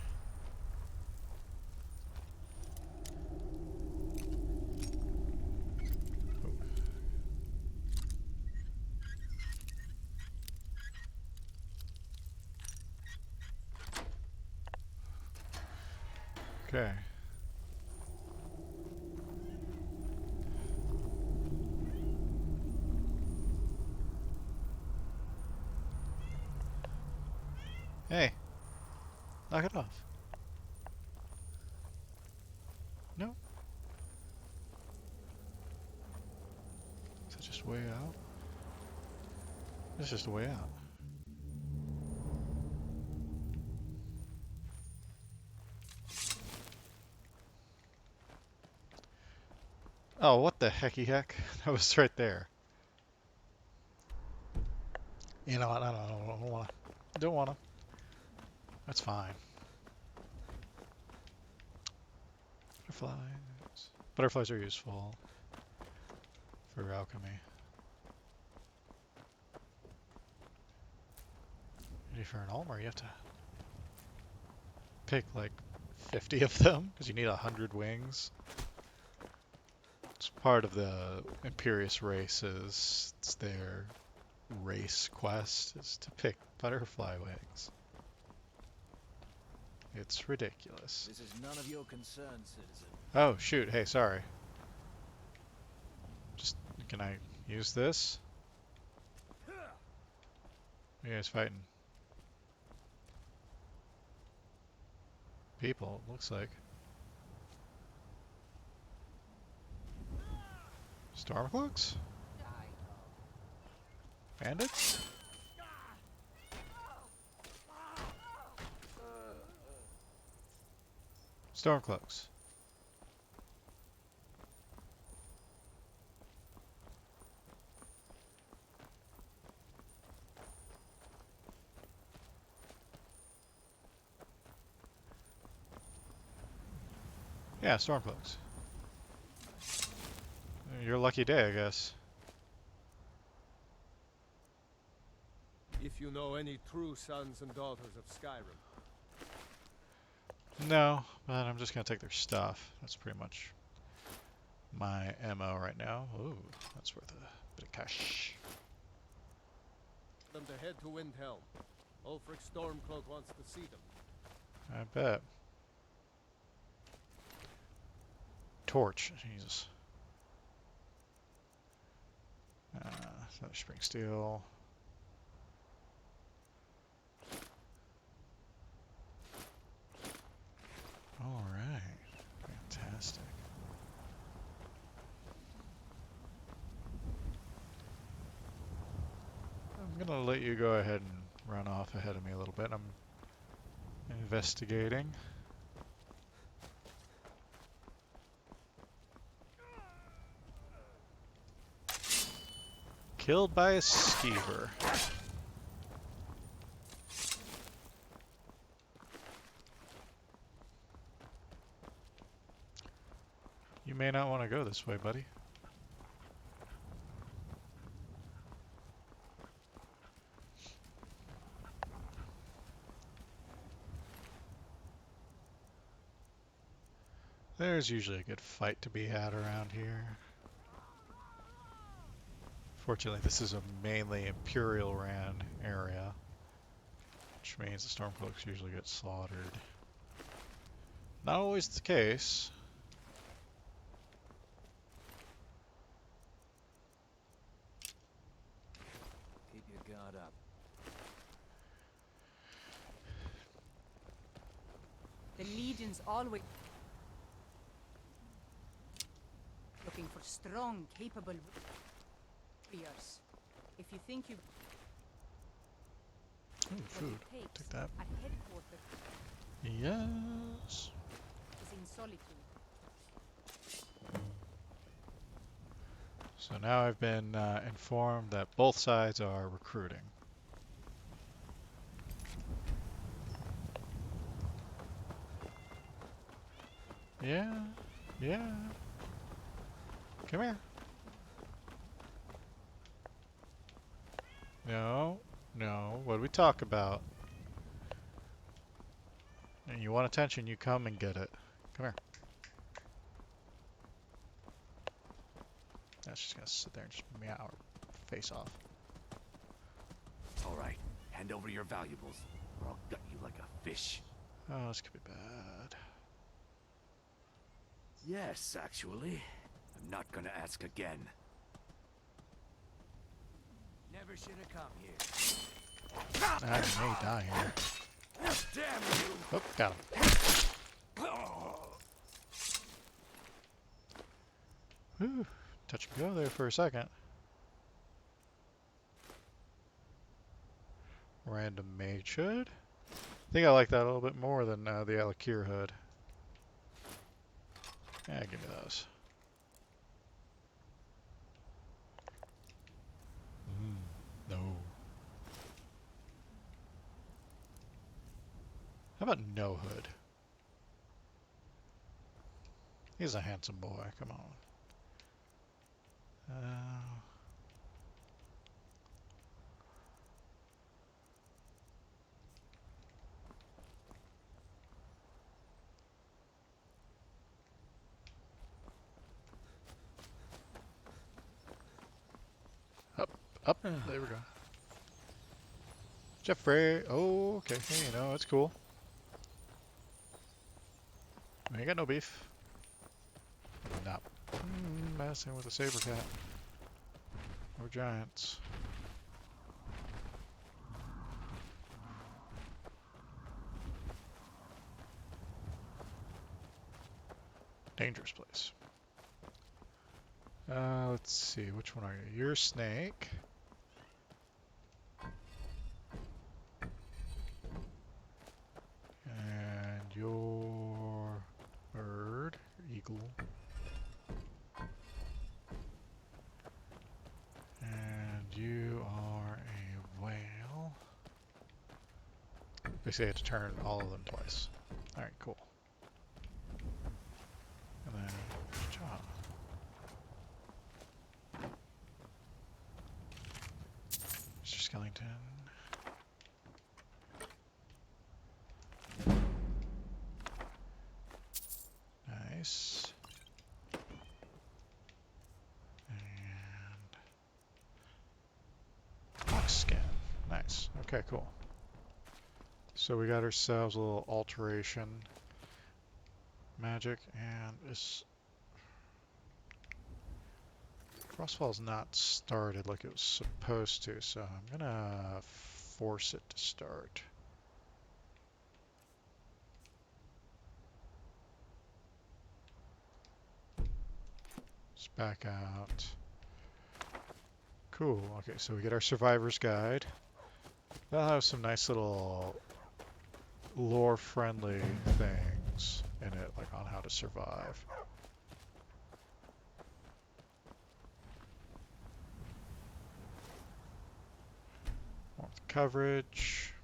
Okay. Hey, knock it off. No? Is that just a way out? It's just a way out. Oh, what the hecky heck? That was right there. You know what? I don't wanna. Don't wanna. That's fine. Butterflies. Butterflies are useful for alchemy. Ready for an Ulmer, you have to pick like 50 of them because you need 100 wings. It's part of the Imperious races. It's their race quest is to pick butterfly wings. It's ridiculous. This is none of your concern, citizen. Oh shoot, hey, sorry. Just, can I use this? What are you guys fighting? People, it looks like. Stormcloaks? Bandits? Stormcloaks. Yeah, Stormcloaks. Your lucky day, I guess. If you know any true sons and daughters of Skyrim. No, but I'm just gonna take their stuff. That's pretty much my MO right now. Ooh, that's worth a bit of cash. Them to head to Windhelm. Ulfric Stormcloak wants to see them. I bet. Torch, Jesus. Another spring steel. All right, fantastic. I'm gonna let you go ahead and run off ahead of me a little bit. I'm investigating. Killed by a skeever. You may not want to go this way, buddy. There's usually a good fight to be had around here. Fortunately, this is a mainly Imperial ran area, which means the Stormcloaks usually get slaughtered. Not always the case. Keep your guard up. The Legion's always looking for strong, capable warriors. If you think you Ooh, what food. it takes Take that. at headquarters Yes. is in solitude. So now I've been informed that both sides are recruiting. Yeah, yeah. Come here. No, No, what did we talk about? And you want attention, you come and get it. Come here. That's just gonna sit there and just meow her face off. All right, hand over your valuables, or I'll gut you like a fish. Oh, this could be bad. Yes, actually. I'm not gonna ask again. Never should have come here. I may die here. Damn you! Oh, got him. Whew. Touch and go there for a second. Random mage hood. I think I like that a little bit more than the Alakir hood. Yeah, give me those. No. How about no hood? He's a handsome boy. Come on. Up. There we go. Jeffrey. Oh, okay. Hey, you know, it's cool. We ain't got no beef. Not messing with a saber cat. Or giants. Dangerous place. Let's see. Which one are you? You're Snake. And you're bird. Eagle. And you are a whale. Basically, I have to turn all of them twice. Alright, cool. And then, John. Mr. Skellington. Nice. And fox skin. Nice. Okay, cool. So we got ourselves a little alteration magic, and this Frostfall's not started like it was supposed to, so I'm gonna force it to start. Let's back out. Cool. Okay, so we get our survivor's guide. That'll have some nice little lore-friendly things in it, like on how to survive. Warmth coverage.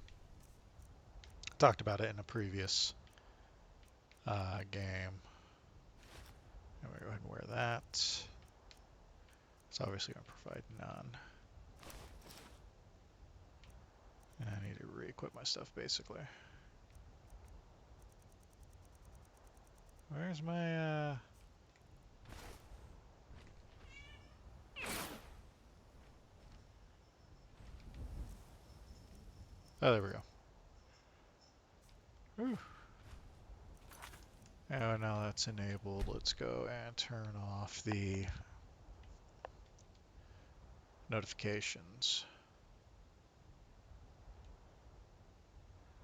Talked about it in a previous game. I'm going to go ahead and wear that. It's obviously going to provide none. And I need to re-equip my stuff, basically. Where's my, Oh, there we go. Whew. And now that's enabled, let's go and turn off the notifications.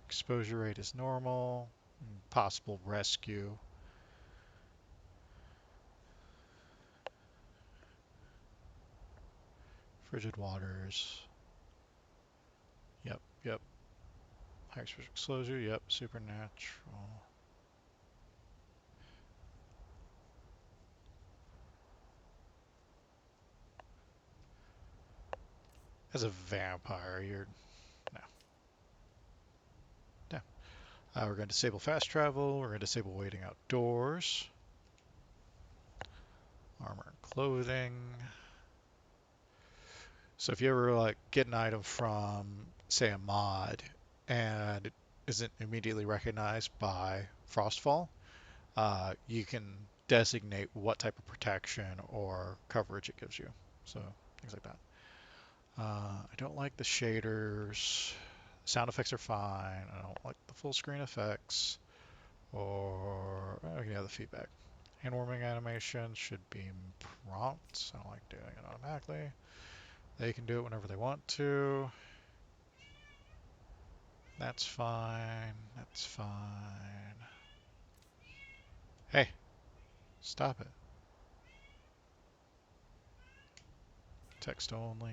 Exposure rate is normal. Possible rescue. Frigid waters. Yep, yep. High exposure, yep. Supernatural. As a vampire, you're... No. No. We're going to disable fast travel. We're going to disable waiting outdoors. Armor and clothing. So if you ever like get an item from say, a mod and it isn't immediately recognized by Frostfall, you can designate what type of protection or coverage it gives you. So things like that. I don't like the shaders. Sound effects are fine. I don't like the full screen effects or yeah, the feedback. Hand warming animation should be prompt. I don't like doing it automatically. They can do it whenever they want to. That's fine. That's fine. Hey, stop it. Text only.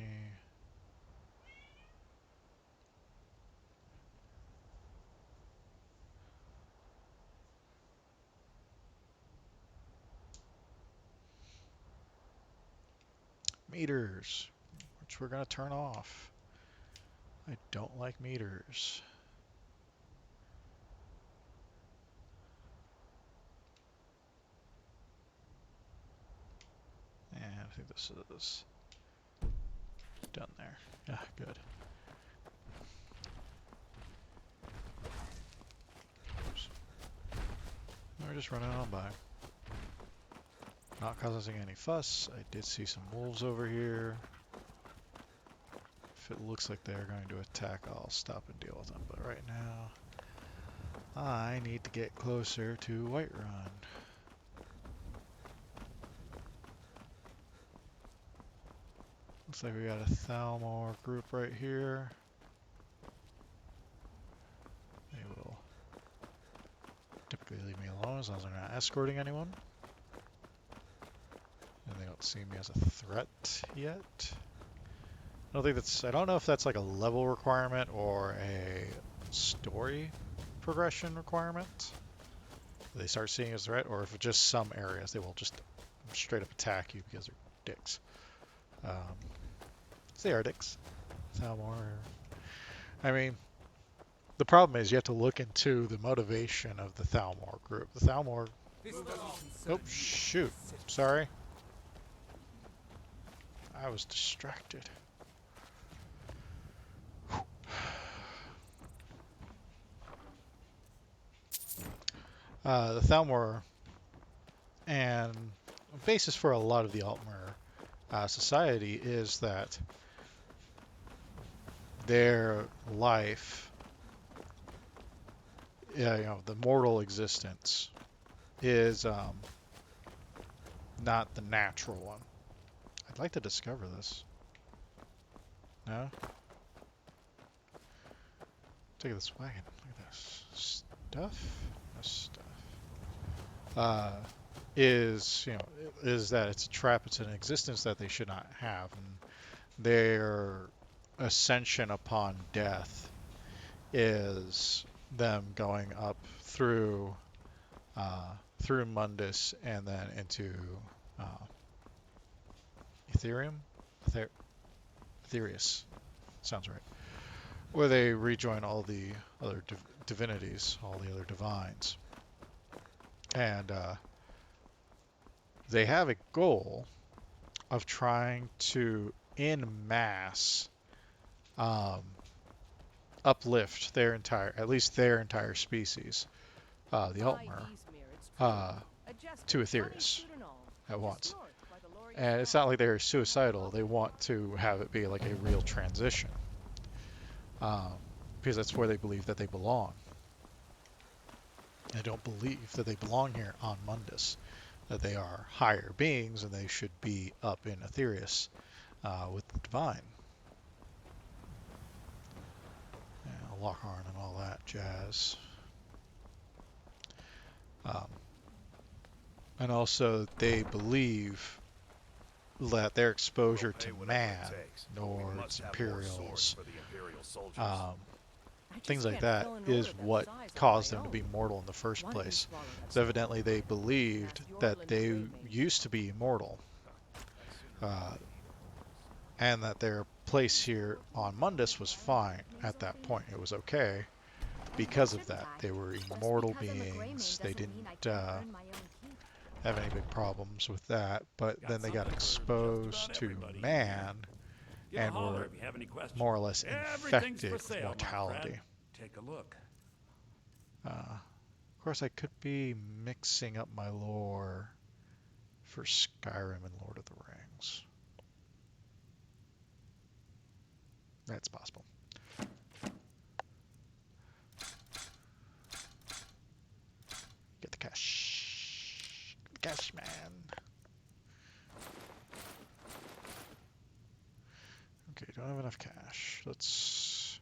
Meters, which we're going to turn off. I don't like meters. And I think this is done there. Yeah, good. Oops. We're just running on by. Not causing any fuss. I did see some wolves over here. If it looks like they're going to attack, I'll stop and deal with them. But right now, I need to get closer to Whiterun. Looks like we got a Thalmor group right here. They will typically leave me alone as long as they're not escorting anyone. And they don't see me as a threat yet. I don't know if that's like a level requirement or a story progression requirement. They start seeing as a threat, or if it's just some areas they will just straight up attack you because they're dicks. They are dicks. Thalmor. I mean, the problem is you have to look into the motivation of the Thalmor group. The Thalmor. Oh shoot! Sorry. I was distracted. The Thalmor and the basis for a lot of the Altmer society is that their life, the mortal existence, is not the natural one. I'd like to discover this. No? Take this wagon. Look at this stuff. This stuff. Is that it's a trap. It's an existence that they should not have, and their ascension upon death is them going up through Mundus and then into Ethereum, Aetherius, sounds right, where they rejoin all the other divinities, all the other divines, and they have a goal of trying to, in mass, uplift at least their entire species, the Altmer, to Aetherius at once. And it's not like they're suicidal. They want to have it be like a real transition, because that's where they believe that they belong. They don't believe that they belong here on Mundus, that they are higher beings and they should be up in Aetherius with the divine. Lockhorn and all that jazz. And also they believe that their exposure to man, Nords, Imperials, things like that, is what caused them to be mortal in the first place. So evidently they believed that they used to be immortal, and that their place here on Mundus was fine at that point. It was okay because of that. They were immortal beings. They didn't have any big problems with that, but then they got exposed to man, Give a and holler we're if you have any questions. more or less Everything's infected for with sale, my mortality. friend. Take a look. Of course, I could be mixing up my lore for Skyrim and Lord of the Rings. That's possible. Get the cash. Get the cash, man. Okay, don't have enough cash. Let's...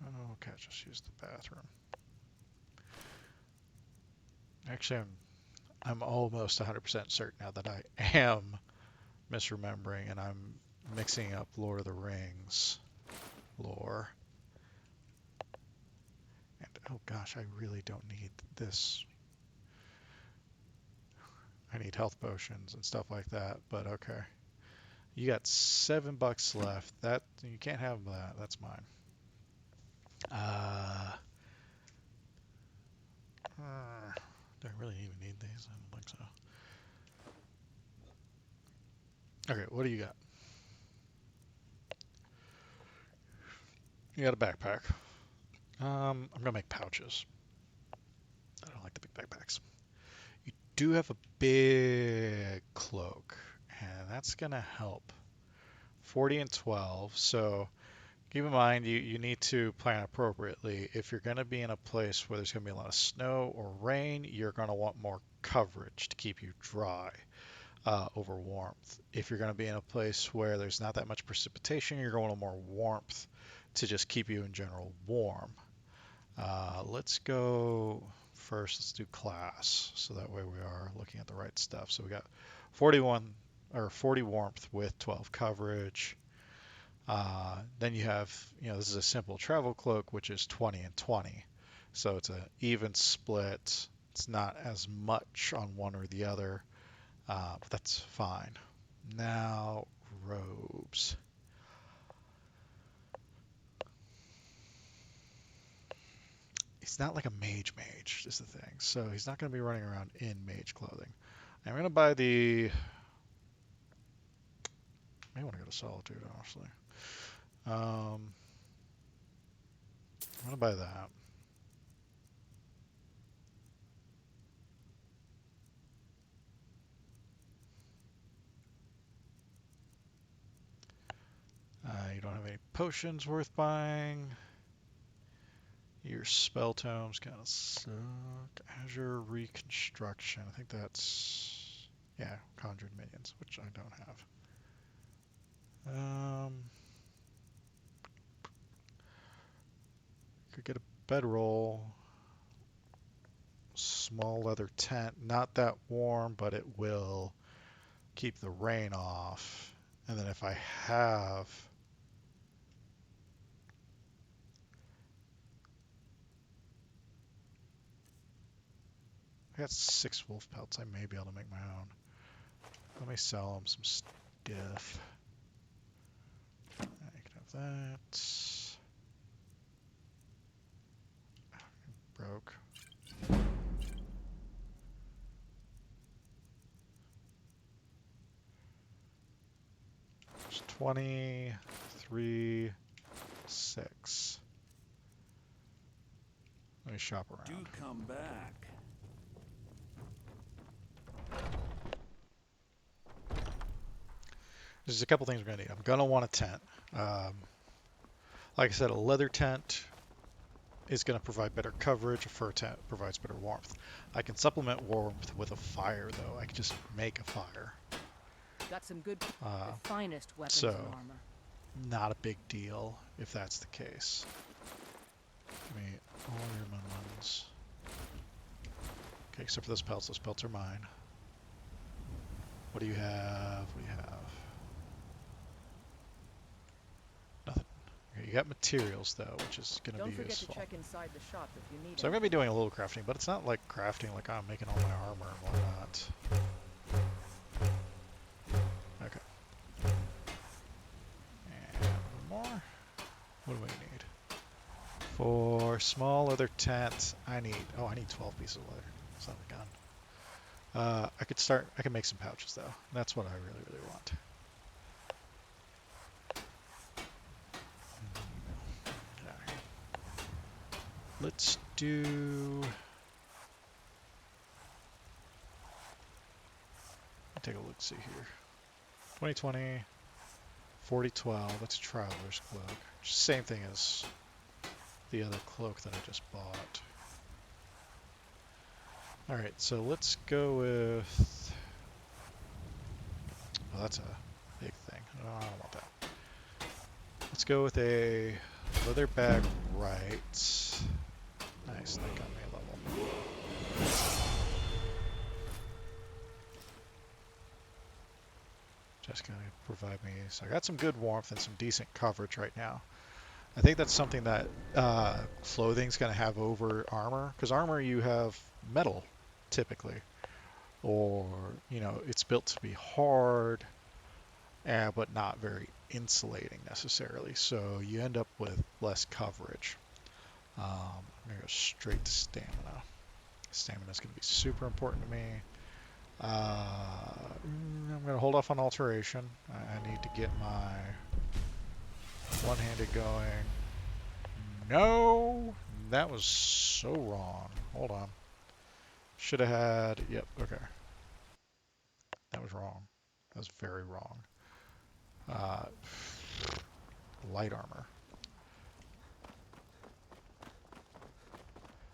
Oh, okay, just use the bathroom. Actually, I'm almost 100% certain now that I am misremembering and I'm mixing up Lord of the Rings lore. And oh gosh, I really don't need this. I need health potions and stuff like that, but okay. You got $7 left. That you can't have that. That's mine. Do I really even need these? I don't think so. Okay, what do you got? You got a backpack. I'm gonna make pouches. I don't like the big backpacks. You do have a big cloak, and that's gonna help. 40 and 12, so keep in mind you need to plan appropriately. If you're gonna be in a place where there's gonna be a lot of snow or rain, you're gonna want more coverage to keep you dry over warmth. If you're gonna be in a place where there's not that much precipitation, you're going to more warmth to just keep you in general warm. Let's go first, let's do class, so that way we are looking at the right stuff. So we got 41 or 40 warmth with 12 coverage. Then you have, this is a simple travel cloak, which is 20 and 20. So it's an even split. It's not as much on one or the other, but that's fine. Now, robes. He's not like a mage is the thing. So he's not going to be running around in mage clothing. I'm going to buy the... I may want to go to Solitude, honestly. I'm going to buy that. You don't have any potions worth buying. Your spell tomes kind of suck. Azure Reconstruction. I think that's... Yeah, Conjured Minions, which I don't have. Could get a bedroll. Small leather tent. Not that warm, but it will keep the rain off. And then if I have... I got 6 wolf pelts. I may be able to make my own. Let me sell them some stuff. I can have that. Broke. There's 23, 6. Let me shop around. Do come back. There's a couple things we're going to need. I'm going to want a tent. Like I said, a leather tent is going to provide better coverage. A fur tent provides better warmth. I can supplement warmth with a fire, though. I can just make a fire. Got some good, the finest weapons so, and armor. Not a big deal if that's the case. Give me all your ones. Okay, except for those pelts. Those pelts are mine. What do you have? What do you have? Nothing. Okay, you got materials though, which is going to be Don't useful. forget to check inside the shop if you need So I'm going to be doing a little crafting, but it's not like crafting like I'm making all my armor and whatnot. Okay. And one more. What do we need? For small leather tent, I need 12 pieces of leather. It's not a gun. I can make some pouches though. That's what I really, really want. Okay. Let's do... Take a look, see here. 2020, 4012, that's a traveler's cloak. Same thing as the other cloak that I just bought. Alright, so let's go with... Well, that's a big thing. I don't want that. Let's go with a leather bag right. Nice, that got me a level. Just gonna provide me... So I got some good warmth and some decent coverage right now. I think that's something that clothing's gonna have over armor. Because armor you have metal, typically. Or, you know, it's built to be hard, but not very insulating necessarily. So you end up with less coverage. I'm going to go straight to stamina. Stamina is going to be super important to me. I'm going to hold off on alteration. I need to get my one-handed going. No! That was so wrong. Hold on. Should have had... Yep, okay. That was wrong. That was very wrong. Light armor.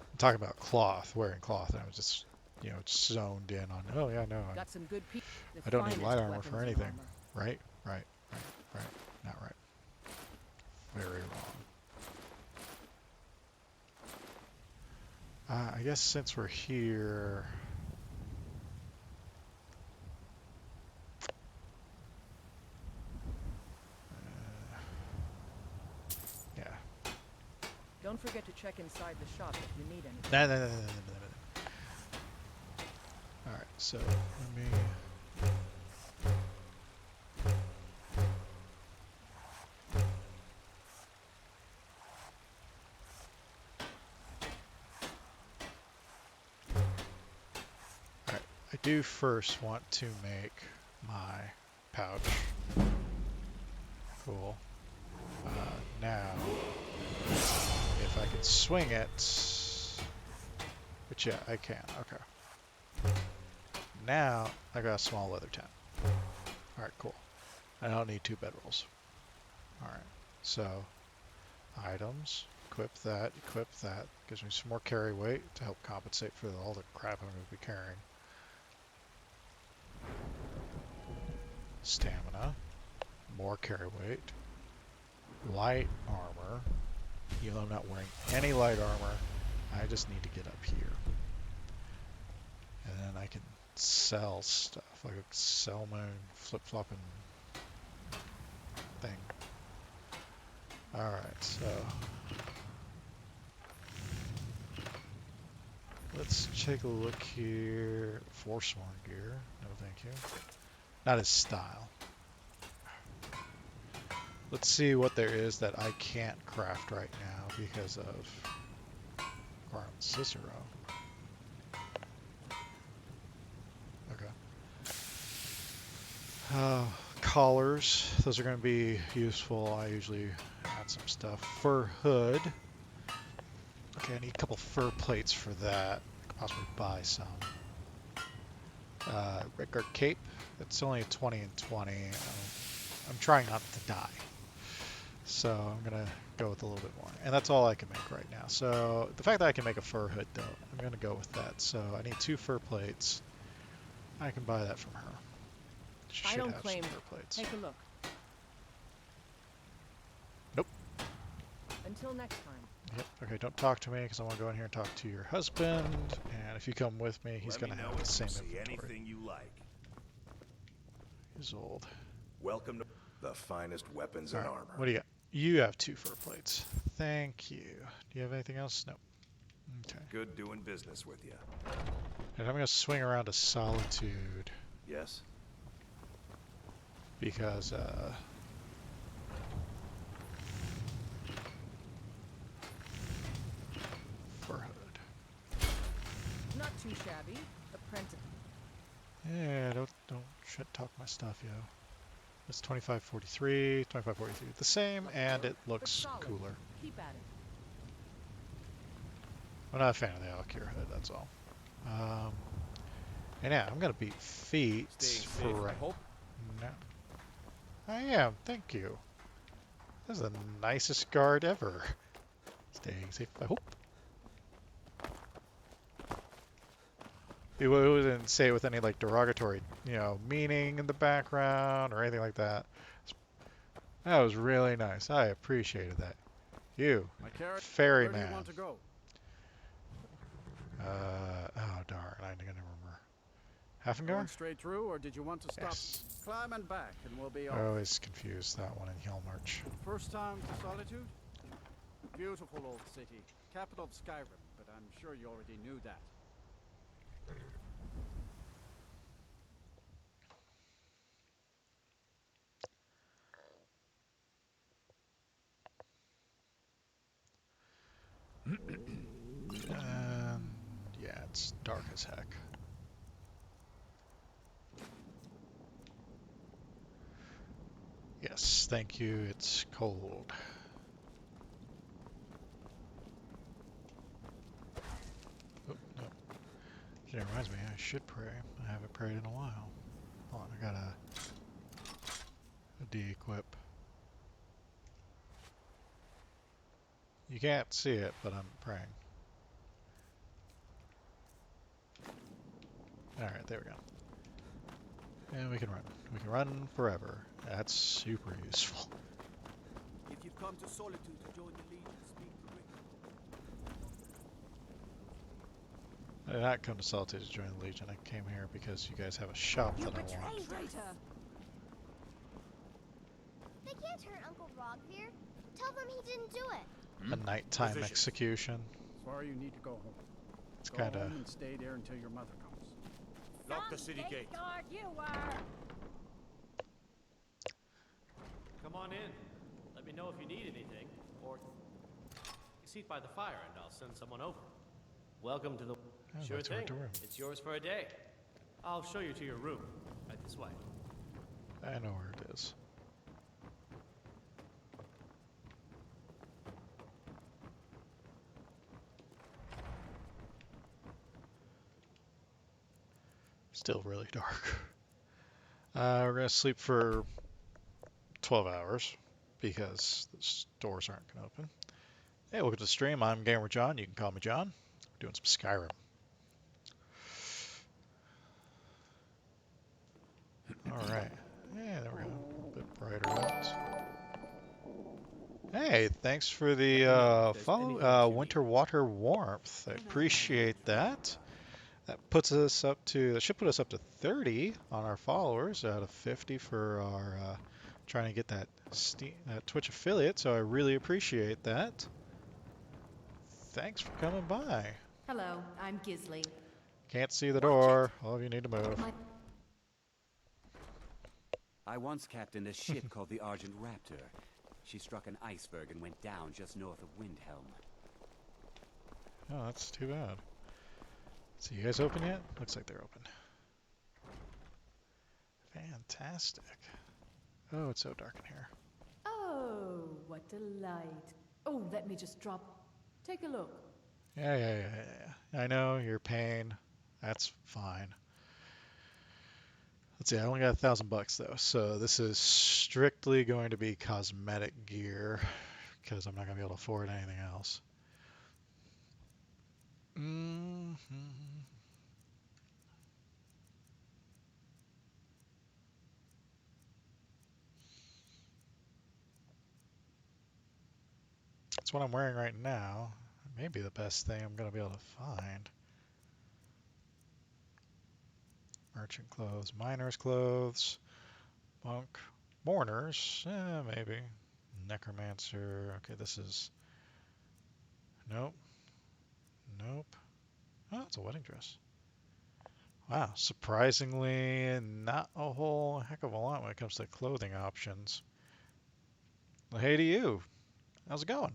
I'm talking about cloth, wearing cloth, and I was just, you know, zoned in on, oh yeah, no, Got some good people. I don't need light armor for anything. Right? Right. Not right. Very wrong. I guess since we're here... yeah. Don't forget to check inside the shop if you need anything. No. Alright, so let me... Alright, I do first want to make my pouch. Cool. Now, if I can swing it, which yeah, I can, okay. Now, I got a small leather tent. Alright, cool. I don't need 2 bedrolls. Alright, so, items, equip that, gives me some more carry weight to help compensate for all the crap I'm going to be carrying. Stamina, more carry weight, light armor, even though I'm not wearing any light armor, I just need to get up here. And then I can sell stuff, like sell my flip-flopping thing. Alright, so let's take a look here. Forsworn gear, no thank you. Not his style. Let's see what there is that I can't craft right now because of Arm Cicero. Okay. Collars, those are going to be useful. I usually add some stuff. Fur hood. Okay, I need a couple fur plates for that. I could possibly buy some. Red Guard cape. It's only a 20 and 20. I'm trying not to die. So I'm going to go with a little bit more. And that's all I can make right now. So the fact that I can make a fur hood, though, I'm going to go with that. So I need 2 fur plates. I can buy that from her. She I should don't have claim. some fur plates. Take a look. Nope. Until next time. Yep. Okay, don't talk to me because I want to go in here and talk to your husband. And if you come with me, he's going to have the same inventory. Anything you like. He's old. Welcome to the finest weapons and armor. What do you got? You have 2 fur plates. Thank you. Do you have anything else? No. Okay. Good doing business with you. And I'm going to swing around to Solitude Yes. because fur hood. Not too shabby. Apprentice. Yeah, don't shit talk my stuff, yo. It's 2543, 2543. The same, and it But looks solid. cooler. Keep at it. I'm not a fan of the Alcure hood, that's all. And yeah, I'm gonna beat feet Staying for safe, I right hope. now. I am, thank you. This is the nicest guard ever. Staying safe, I hope. He wouldn't say it with any like derogatory, meaning in the background or anything like that. That was really nice. I appreciated that. You, My carrot, where do you ferryman. want to go? Oh darn, I didn't remember. Going Hafengar? straight through, or did you want to stop? Yes. Climb and back, and we'll be I off. always confuse that one in Hellmarch. First time to Solitude? Beautiful old city, capital of Skyrim, but I'm sure you already knew that. And yeah, it's dark as heck. Yes, thank you. It's cold. Oh, no. It reminds me, I should pray. I haven't prayed in a while. Hold on, I gotta de-equip. You can't see it, but I'm praying. Alright, there we go. And we can run. We can run forever. That's super useful. If you've come to Solitude to join the Legion, speak to Rick. I did not come to Solitude to join the Legion. I came here because you guys have a shop that I want. Traitor! They can't hurt Uncle Rogvir. Tell them he didn't do it. A nighttime Position. execution. Sorry, you need to go home. It's Go kind of... home and stay there until your mother comes. Lock the city gate. Guard you are. Come on in. Let me know if you need anything, or a seat by the fire, and I'll send someone over. Welcome to the. Oh, Sure that's thing. right to room. It's yours for a day. I'll show you to your room. Right this way. I know where it is. Still really dark. We're going to sleep for 12 hours because the stores aren't going to open. Hey, welcome to the stream. I'm Gamer John. You can call me John. Doing some Skyrim. Alright. Yeah, there we go. A bit brighter out. Hey, thanks for the follow. Winter Water Warmth. I appreciate that. That should put us up to 30 on our followers out of 50 for our trying to get that Twitch affiliate. So I really appreciate that. Thanks for coming by. Hello, I'm Gisley. Can't see the door. All of you need to move. I once captained a ship called the Argent Raptor. She struck an iceberg and went down just north of Windhelm. Oh, that's too bad. So you guys open yet? Looks like they're open. Fantastic. Oh, it's so dark in here. Oh, what a light. Oh, let me just drop. Take a look. Yeah. I know, your pain. That's fine. Let's see, I only got $1,000 though, so this is strictly going to be cosmetic gear because I'm not going to be able to afford anything else. That's what I'm wearing right now. Maybe the best thing I'm going to be able to find. Merchant clothes, miner's clothes, monk, mourners, maybe. Necromancer, okay, this is... Nope. Oh, it's a wedding dress. Wow, surprisingly not a whole heck of a lot when it comes to clothing options. Well, hey to you. How's it going?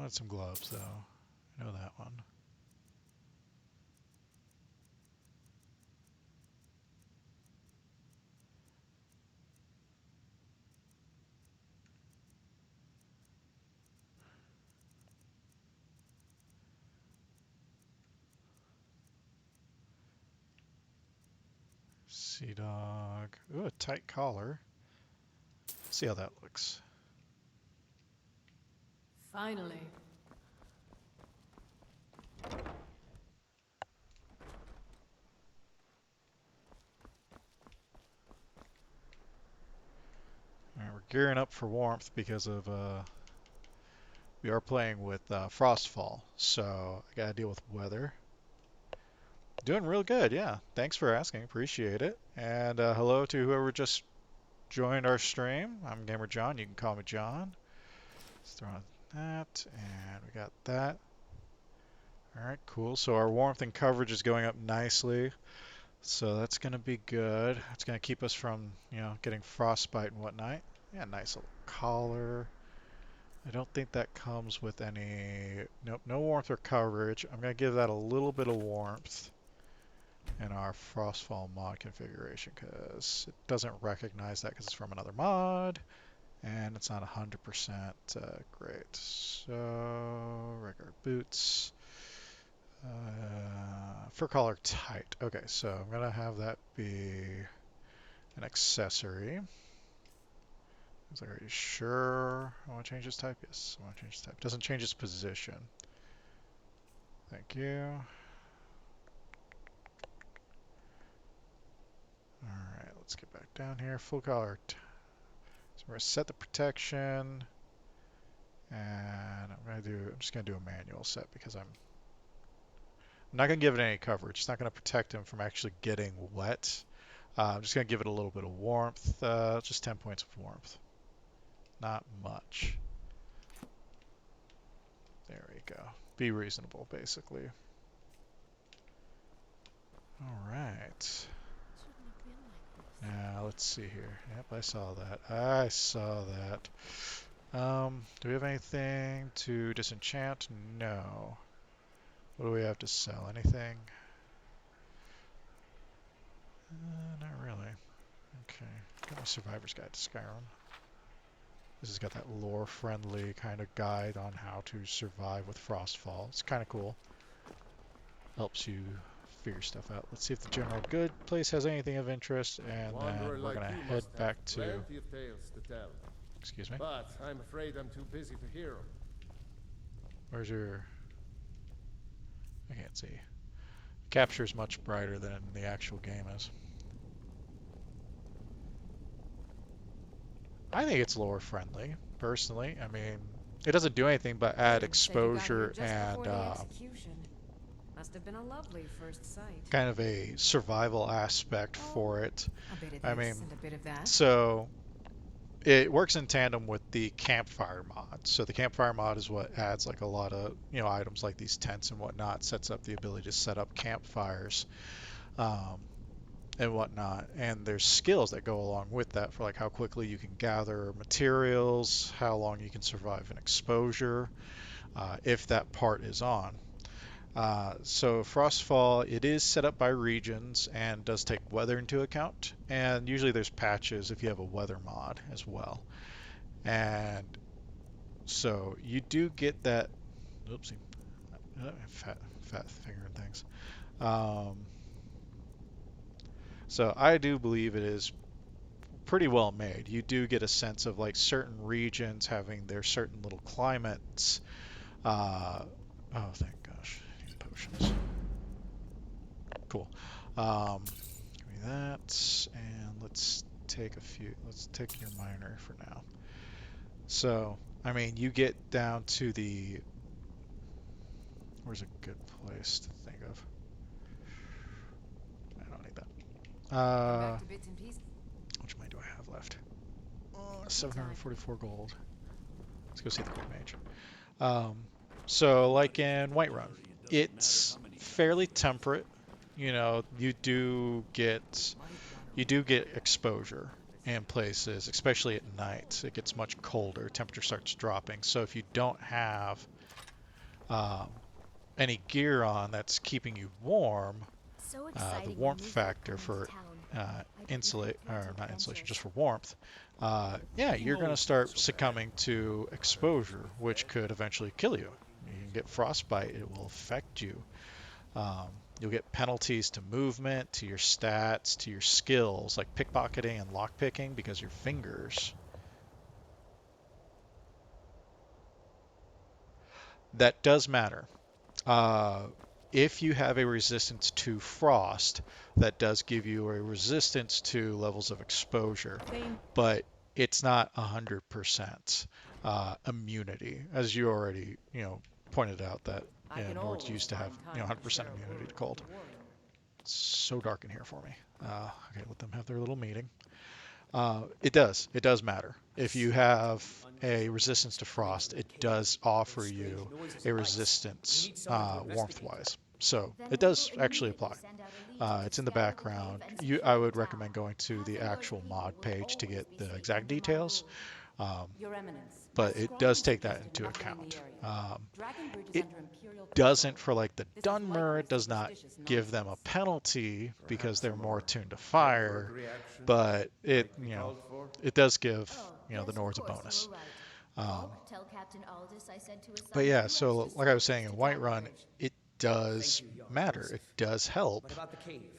wanted some gloves, though. I know that one. Sea dog. Ooh, a tight collar. Let's see how that looks. Finally. All right, we're gearing up for warmth because of we are playing with frostfall, so I gotta deal with weather. Doing real good, yeah. Thanks for asking, appreciate it. And hello to whoever just joined our stream. I'm Gamer John. You can call me John. Let's throw on that, and we got that. All right, cool. So our warmth and coverage is going up nicely. So that's going to be good. It's going to keep us from, getting frostbite and whatnot. Yeah, nice little collar. I don't think that comes with any... Nope, no warmth or coverage. I'm going to give that a little bit of warmth in our Frostfall mod configuration because it doesn't recognize that because it's from another mod. And it's not 100% great. So, regular boots. Fur collar tight. Okay, so I'm going to have that be an accessory. It's like, are you sure I want to change this type? Yes, I want to change this type. Doesn't change its position. Thank you. Alright, let's get back down here. Full collar. So we're going to set the protection. And I'm just going to do a manual set because I'm not going to give it any coverage. It's not going to protect him from actually getting wet. I'm just going to give it a little bit of warmth. Just 10 points of warmth. Not much. There we go. Be reasonable, basically. All right. Now, let's see here. Yep, I saw that. I saw that. Do we have anything to disenchant? No. What do we have to sell? Anything? Not really. Okay. Got my Survivor's Guide to Skyrim. This has got that lore-friendly kind of guide on how to survive with Frostfall. It's kind of cool. Helps you figure stuff out. Let's see if the general good place has anything of interest, and then we're going to head back to... Plenty of tales to tell. Excuse me? But I'm afraid I'm too busy to hear them. Where's your... I can't see. Capture's much brighter than the actual game is. I think it's lore friendly, personally. I mean, it doesn't do anything but add exposure and must have been a lovely first sight. kind of a survival aspect for it. A bit of I mean, this and a bit of that. so it works in tandem with the campfire mod. So the campfire mod is what adds like a lot of items like these tents and whatnot, sets up the ability to set up campfires. And whatnot, and there's skills that go along with that for like how quickly you can gather materials, how long you can survive an exposure, if that part is on. So Frostfall, it is set up by regions and does take weather into account, and usually there's patches if you have a weather mod as well. And so you do get that, oopsie, fat finger and things. So I do believe it is pretty well made. You do get a sense of like certain regions having their certain little climates. Oh, thank gosh. I need potions. Cool. Give me that. And let's take your miner for now. So, I mean, you get down to the... Where's a good place to think of? I don't need that. How much money do I have left? 744 gold. Let's go see the Gold Mage. So, like in Whiterun, it's fairly temperate. You do get exposure in places, especially at night. It gets much colder. Temperature starts dropping. So if you don't have um, any gear on that's keeping you warm, So the exciting warmth news that factor you're coming for to town. insulate, I bet or you not had insulation, just adventures. for warmth, yeah, Being you're going to old's not start so bad. succumbing to exposure, which could eventually kill you. You can get frostbite, it will affect you. Um, you'll get penalties to movement, to your stats, to your skills, like pickpocketing and lockpicking, because your fingers. That does matter. Uh, if you have a resistance to frost, that does give you a resistance to levels of exposure, Same. but it's not 100% immunity, as you already, pointed out that I can Nords always used to have, find time to 100% share a immunity word to with cold. the warrior. It's so dark in here for me. Okay, let them have their little meeting. It does matter. If you have a resistance to frost, it does offer you a resistance warmth-wise. So Then it we will does actually immediately apply. send out a legion to It's in the scour the background. cave and I secure the would town. recommend going to the Hazardor's actual people mod will page to always get be the safe exact under my details. rule. Your Eminence, But a it strong does take that resistance to into knocking in the account. area. Dragon Bridge is It under Imperial doesn't control. for like the This is Dunmer. likely It does not superstitious give them a nonsense. penalty because Perhaps a they're more more attuned to Edward fire, reaction but it might be called for. it does give Oh, the yes, of Nords a course, you bonus. were right. Um, Falk, tell Captain Aldous I said to his but son yeah, that he likes so to like I stay was saying close in to Dragon Whiterun, Bridge. it does matter. It does help.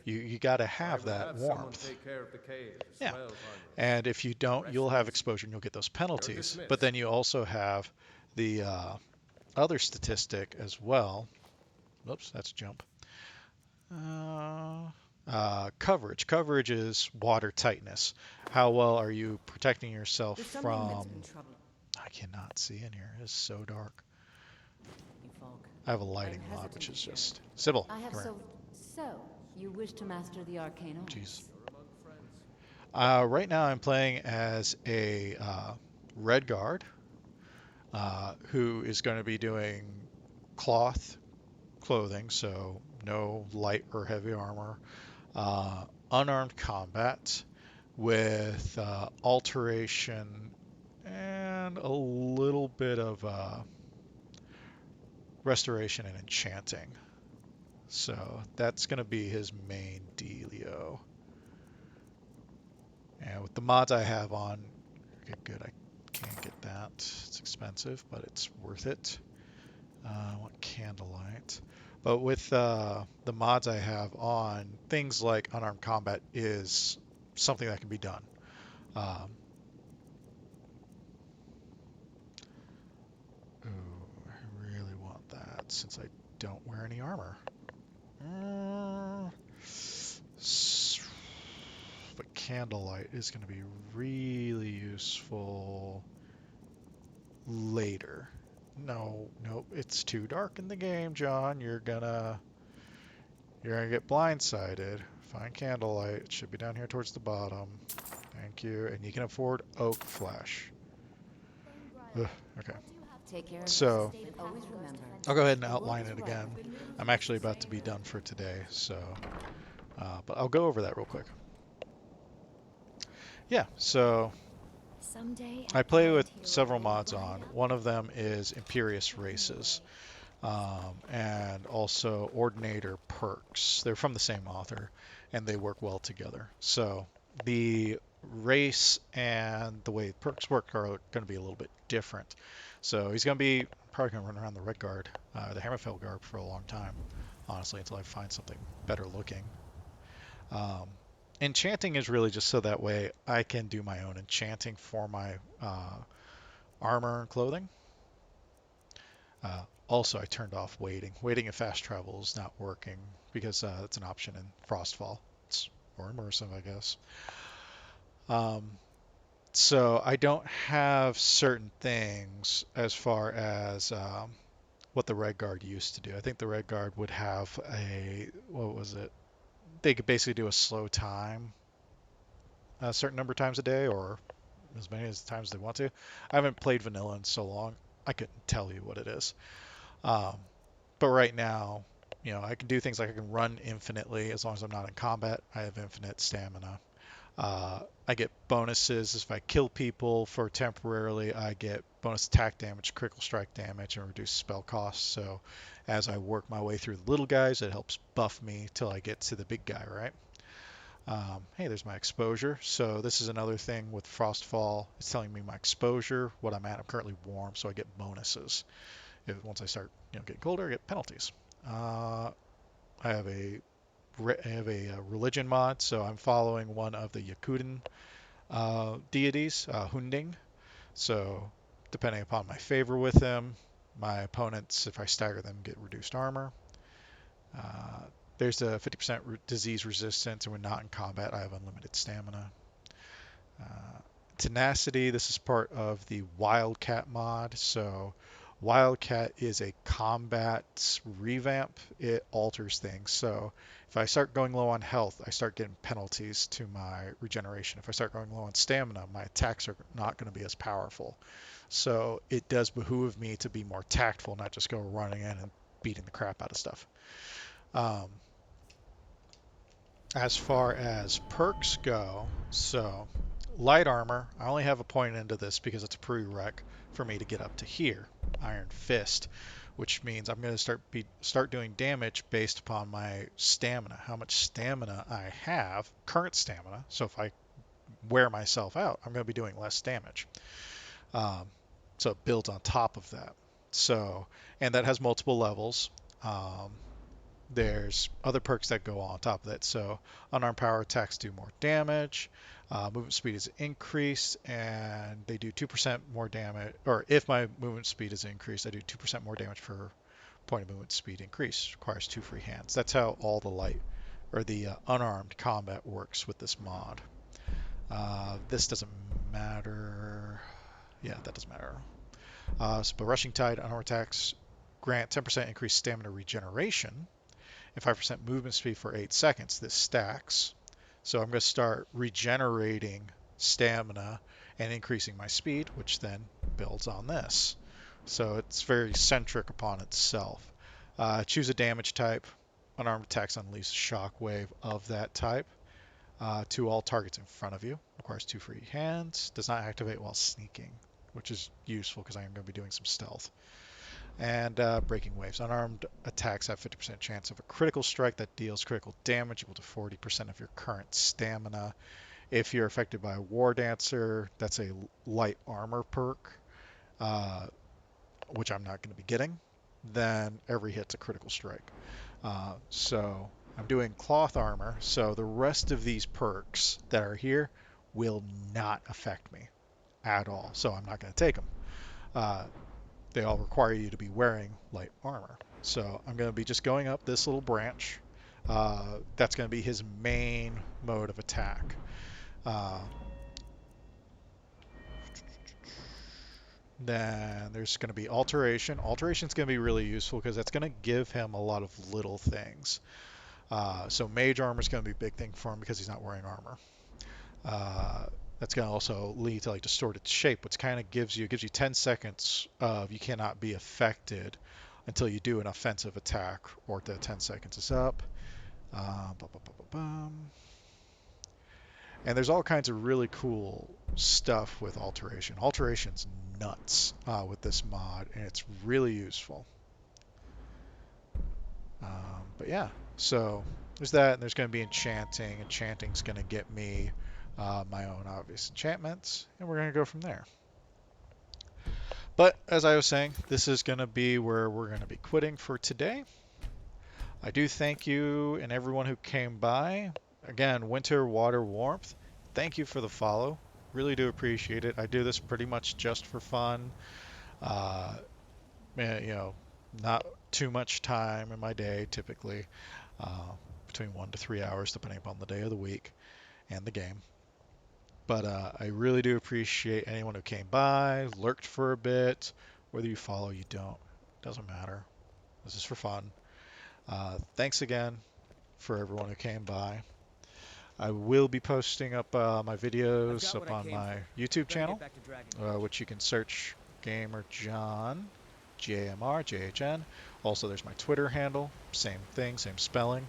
You got to I have will that have someone warmth. take care of the cave as Yeah. well, Vanya. And if you The don't, rest you'll have is exposure and you'll get those you're penalties. But dismissed. then you also have the other statistic as well. Oops, that's a jump. Coverage. Coverage is water tightness. How well are you protecting yourself There's someone that's from... in trouble. I cannot see in here. It's so dark. You Falk. I have a I'm lighting mod, hesitant which to is share. just... Sybil, I have come here. so you wish to master the arcane arts? Jeez. You're among friends. Right now I'm playing as a red guard who is going to be doing cloth clothing, so no light or heavy armor, unarmed combat with alteration and a little bit of restoration and enchanting. So that's going to be his main dealio. And with the mods I have on, okay, good, I can't get that. It's expensive, but it's worth it. I want candlelight. But with the mods I have on, things like unarmed combat is something that can be done. Ooh, I really want that since I don't wear any armor. But candlelight is going to be really useful later. No, nope, it's too dark in the game, John. You're gonna get blindsided. Find candlelight. It should be down here towards the bottom. Thank you. And you can afford oak flesh. Ugh, okay. Take care of So yourself, and always remember. I'll go ahead and the world outline is it ripe again. with news I'm actually about to be done for today, so but I'll go over that real quick. Yeah, so Someday I an play errand with hero several will mods ride on. up One of them is Imperious Races, and also Ordinator Perks. They're from the same author, and they work well together. So the race and the way perks work are going to be a little bit different. So he's going to be probably going to run around the Red Guard, the Hammerfell Guard for a long time, honestly, until I find something better looking. Enchanting is really just so that way I can do my own enchanting for my armor and clothing. Also, I turned off waiting. Waiting and fast travel is not working because it's an option in Frostfall. It's more immersive, I guess. So I don't have certain things as far as what the Red Guard used to do. I think the Red Guard would have what was it? They could basically do a slow time a certain number of times a day or as many as times they want to. I haven't played vanilla in so long, I couldn't tell you what it is. But right now, I can do things like I can run infinitely as long as I'm not in combat. I have infinite stamina. I get bonuses if I kill people for temporarily. I get bonus attack damage, critical strike damage, and reduce spell costs. So as I work my way through the little guys, it helps buff me till I get to the big guy, right? Hey, there's my exposure. So this is another thing with Frostfall. It's telling me my exposure, what I'm at. I'm currently warm, so I get bonuses. Once I start, getting colder, I get penalties. I have a religion mod, so I'm following one of the Yakuten deities, Hunding. So depending upon my favor with him, my opponents, if I stagger them, get reduced armor. There's a 50% disease resistance, and when not in combat, I have unlimited stamina. Tenacity, this is part of the Wildcat mod. So Wildcat is a combat revamp. It alters things. So if I start going low on health, I start getting penalties to my regeneration. If I start going low on stamina, my attacks are not going to be as powerful. So it does behoove me to be more tactful, not just go running in and beating the crap out of stuff. As far as perks go, so light armor, I only have a point into this because it's a prereq for me to get up to here, Iron Fist, which means I'm going to start doing damage based upon my stamina, how much stamina I have, current stamina. So if I wear myself out, I'm going to be doing less damage. So it builds on top of that. So, and that has multiple levels. There's other perks that go on top of that. So unarmed power attacks do more damage. Movement speed is increased, and they do 2% more damage. Or if my movement speed is increased, I do 2% more damage per point of movement speed increase. Requires 2 free hands. That's how all the light or the unarmed combat works with this mod. This doesn't matter. Yeah, that doesn't matter. But rushing tide, unarmed attacks grant 10% increased stamina regeneration and 5% movement speed for 8 seconds. This stacks. So I'm going to start regenerating stamina and increasing my speed, which then builds on this. So it's very centric upon itself. Choose a damage type. Unarmed attacks unleash a shockwave of that type to all targets in front of you. Requires 2 free hands. Does not activate while sneaking, which is useful because I am going to be doing some stealth. And breaking waves. Unarmed attacks have 50% chance of a critical strike that deals critical damage equal to 40% of your current stamina. If you're affected by a War Dancer, that's a light armor perk, which I'm not going to be getting. Then every hit's a critical strike. So I'm doing cloth armor, so the rest of these perks that are here will not affect me at all. So I'm not going to take them. They all require you to be wearing light armor. So I'm going to be just going up this little branch. That's going to be his main mode of attack. Then there's going to be alteration. Alteration is going to be really useful because that's going to give him a lot of little things. So mage armor is going to be a big thing for him because he's not wearing armor. That's going to also lead to like distorted shape, which kind of gives you 10 seconds of you cannot be affected until you do an offensive attack or the 10 seconds is up. And there's all kinds of really cool stuff with alteration. Alteration's nuts with this mod, and it's really useful. But yeah, so there's that, and there's going to be enchanting. Enchanting's going to get me my own obvious enchantments, and we're going to go from there. But as I was saying, this is going to be where we're going to be quitting for today. I do thank you and everyone who came by. Again, winter, water, warmth. Thank you for the follow. Really do appreciate it. I do this pretty much just for fun. Not too much time in my day, typically. Between 1 to 3 hours, depending upon the day of the week and the game. But I really do appreciate anyone who came by, lurked for a bit. Whether you follow, you don't, doesn't matter. This is for fun. Thanks again for everyone who came by. I will be posting up my videos up on my YouTube channel, which you can search Gamer John, JMR, JHN. Also, there's my Twitter handle, same thing, same spelling.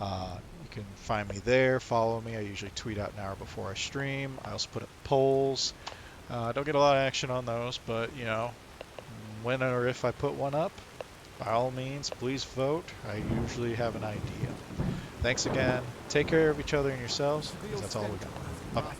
You can find me there, follow me. I usually tweet out an hour before I stream. I also put up polls. Don't get a lot of action on those, but you know, when or if I put one up, by all means, please vote. I usually have an idea. Thanks again. Take care of each other and yourselves, 'cause that's all we got. Bye-bye.